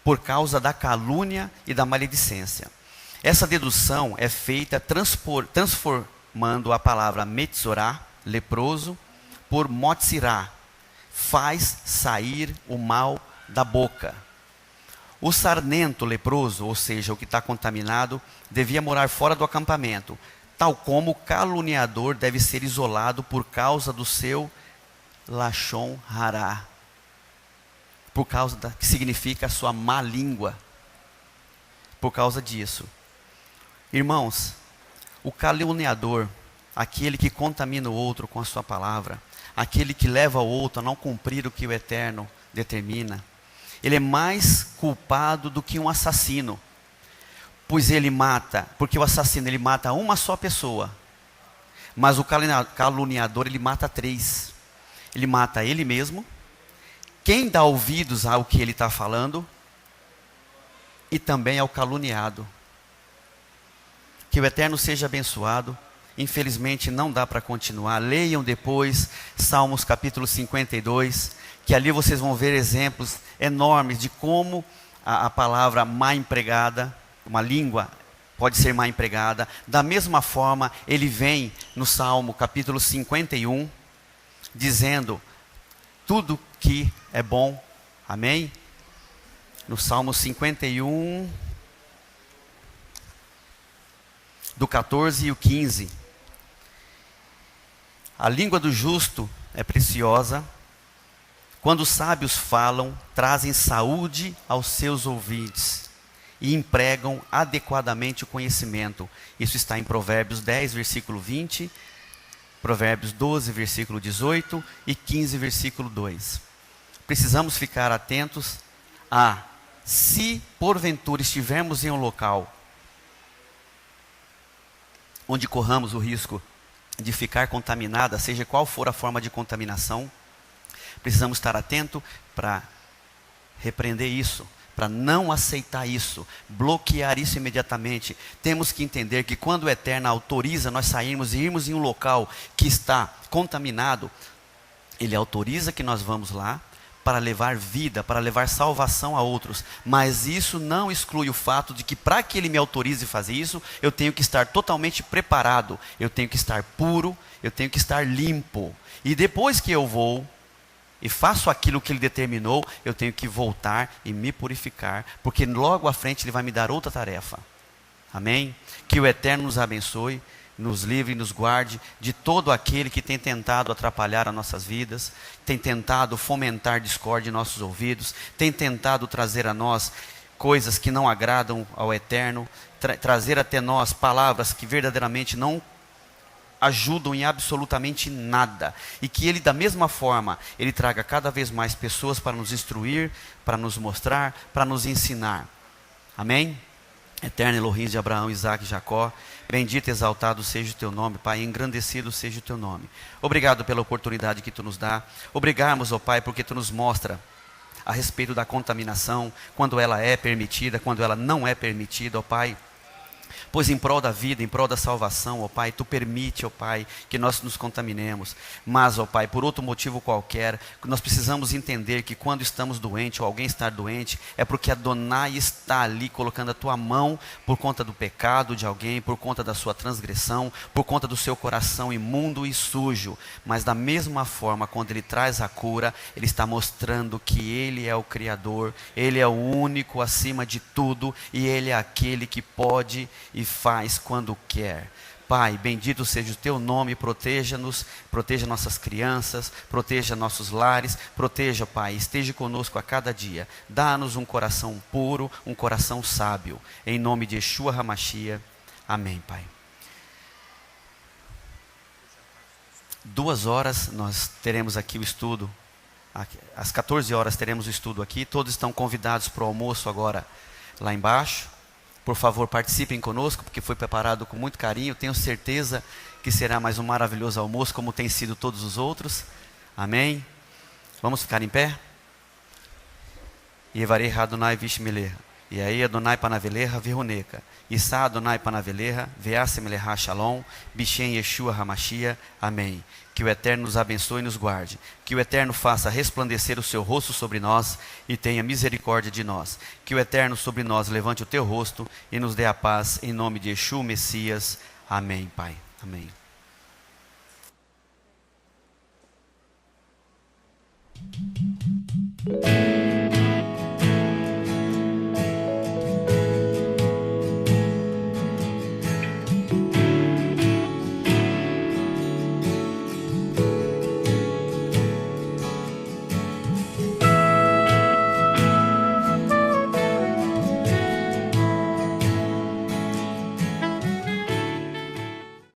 por causa da calúnia e da maledicência. Essa dedução é feita transformando a palavra metzorá, leproso, por motzirá, faz sair o mal da boca. O sarnento leproso, ou seja, o que está contaminado, devia morar fora do acampamento, tal como o caluniador deve ser isolado por causa do seu lashon hará, por causa que significa a sua má língua. Por causa disso, irmãos, o caluniador, aquele que contamina o outro com a sua palavra, aquele que leva o outro a não cumprir o que o Eterno determina, ele é mais culpado do que um assassino, pois ele mata, porque o assassino ele mata uma só pessoa, mas o caluniador ele mata 3. Ele mata ele mesmo, quem dá ouvidos ao que ele está falando, e também ao caluniado. Que o Eterno seja abençoado. Infelizmente não dá para continuar. Leiam depois Salmos capítulo 52, que ali vocês vão ver exemplos enormes de como a palavra má empregada, uma língua pode ser má empregada. Da mesma forma, ele vem no Salmo capítulo 51, dizendo tudo que é bom. Amém? No Salmo 51, do 14 e o 15. A língua do justo é preciosa. Quando os sábios falam, trazem saúde aos seus ouvidos e empregam adequadamente o conhecimento. Isso está em Provérbios 10, versículo 20, Provérbios 12, versículo 18 e 15, versículo 2. Precisamos ficar atentos a, se porventura estivermos em um local onde corramos o risco de ficar contaminada, seja qual for a forma de contaminação, precisamos estar atento para repreender isso, para não aceitar isso, bloquear isso imediatamente. Temos que entender que quando o Eterno autoriza nós sairmos e irmos em um local que está contaminado, Ele autoriza que nós vamos lá para levar vida, para levar salvação a outros. Mas isso não exclui o fato de que para que Ele me autorize a fazer isso, eu tenho que estar totalmente preparado, eu tenho que estar puro, eu tenho que estar limpo. E depois que eu vou e faço aquilo que Ele determinou, eu tenho que voltar e me purificar, porque logo à frente Ele vai me dar outra tarefa. Amém? Que o Eterno nos abençoe, nos livre e nos guarde de todo aquele que tem tentado atrapalhar as nossas vidas, tem tentado fomentar discórdia em nossos ouvidos, tem tentado trazer a nós coisas que não agradam ao Eterno, trazer até nós palavras que verdadeiramente não ajudam em absolutamente nada. E que Ele, da mesma forma, Ele traga cada vez mais pessoas para nos instruir, para nos mostrar, para nos ensinar. Amém? Eterno Elohim de Abraão, Isaque e Jacó, bendito e exaltado seja o Teu nome, Pai, engrandecido seja o Teu nome. Obrigado pela oportunidade que Tu nos dá. Obrigamos, ó Pai, porque Tu nos mostra a respeito da contaminação, quando ela é permitida, quando ela não é permitida, ó Pai. Pois em prol da vida, em prol da salvação, ó Pai, Tu permite, ó Pai, que nós nos contaminemos. Mas, ó Pai, por outro motivo qualquer, nós precisamos entender que quando estamos doentes, ou alguém está doente, é porque Adonai está ali colocando a Tua mão por conta do pecado de alguém, por conta da sua transgressão, por conta do seu coração imundo e sujo. Mas da mesma forma, quando Ele traz a cura, Ele está mostrando que Ele é o Criador, Ele é o único acima de tudo, e Ele é aquele que pode e faz quando quer. Pai, bendito seja o teu nome, proteja-nos, proteja nossas crianças, proteja nossos lares, proteja, Pai, esteja conosco a cada dia. Dá-nos um coração puro, um coração sábio. Em nome de Yeshua HaMashiach. Amém, Pai. 2 horas nós teremos aqui o estudo. Às 14 horas teremos o estudo aqui. Todos estão convidados para o almoço agora lá embaixo. Por favor, participem conosco, porque foi preparado com muito carinho. Tenho certeza que será mais um maravilhoso almoço, como tem sido todos os outros. Amém? Vamos ficar em pé? Yevarei Adonai Vishmeleha. E aí Adonai Panaveleha Virruneca. Issa Adonai Panaveleha Veasemeleha Shalom. Bishem Yeshua HaMashiach. Amém. Que o Eterno nos abençoe e nos guarde. Que o Eterno faça resplandecer o seu rosto sobre nós e tenha misericórdia de nós. Que o Eterno sobre nós levante o teu rosto e nos dê a paz em nome de Yeshua Messias. Amém, Pai. Amém.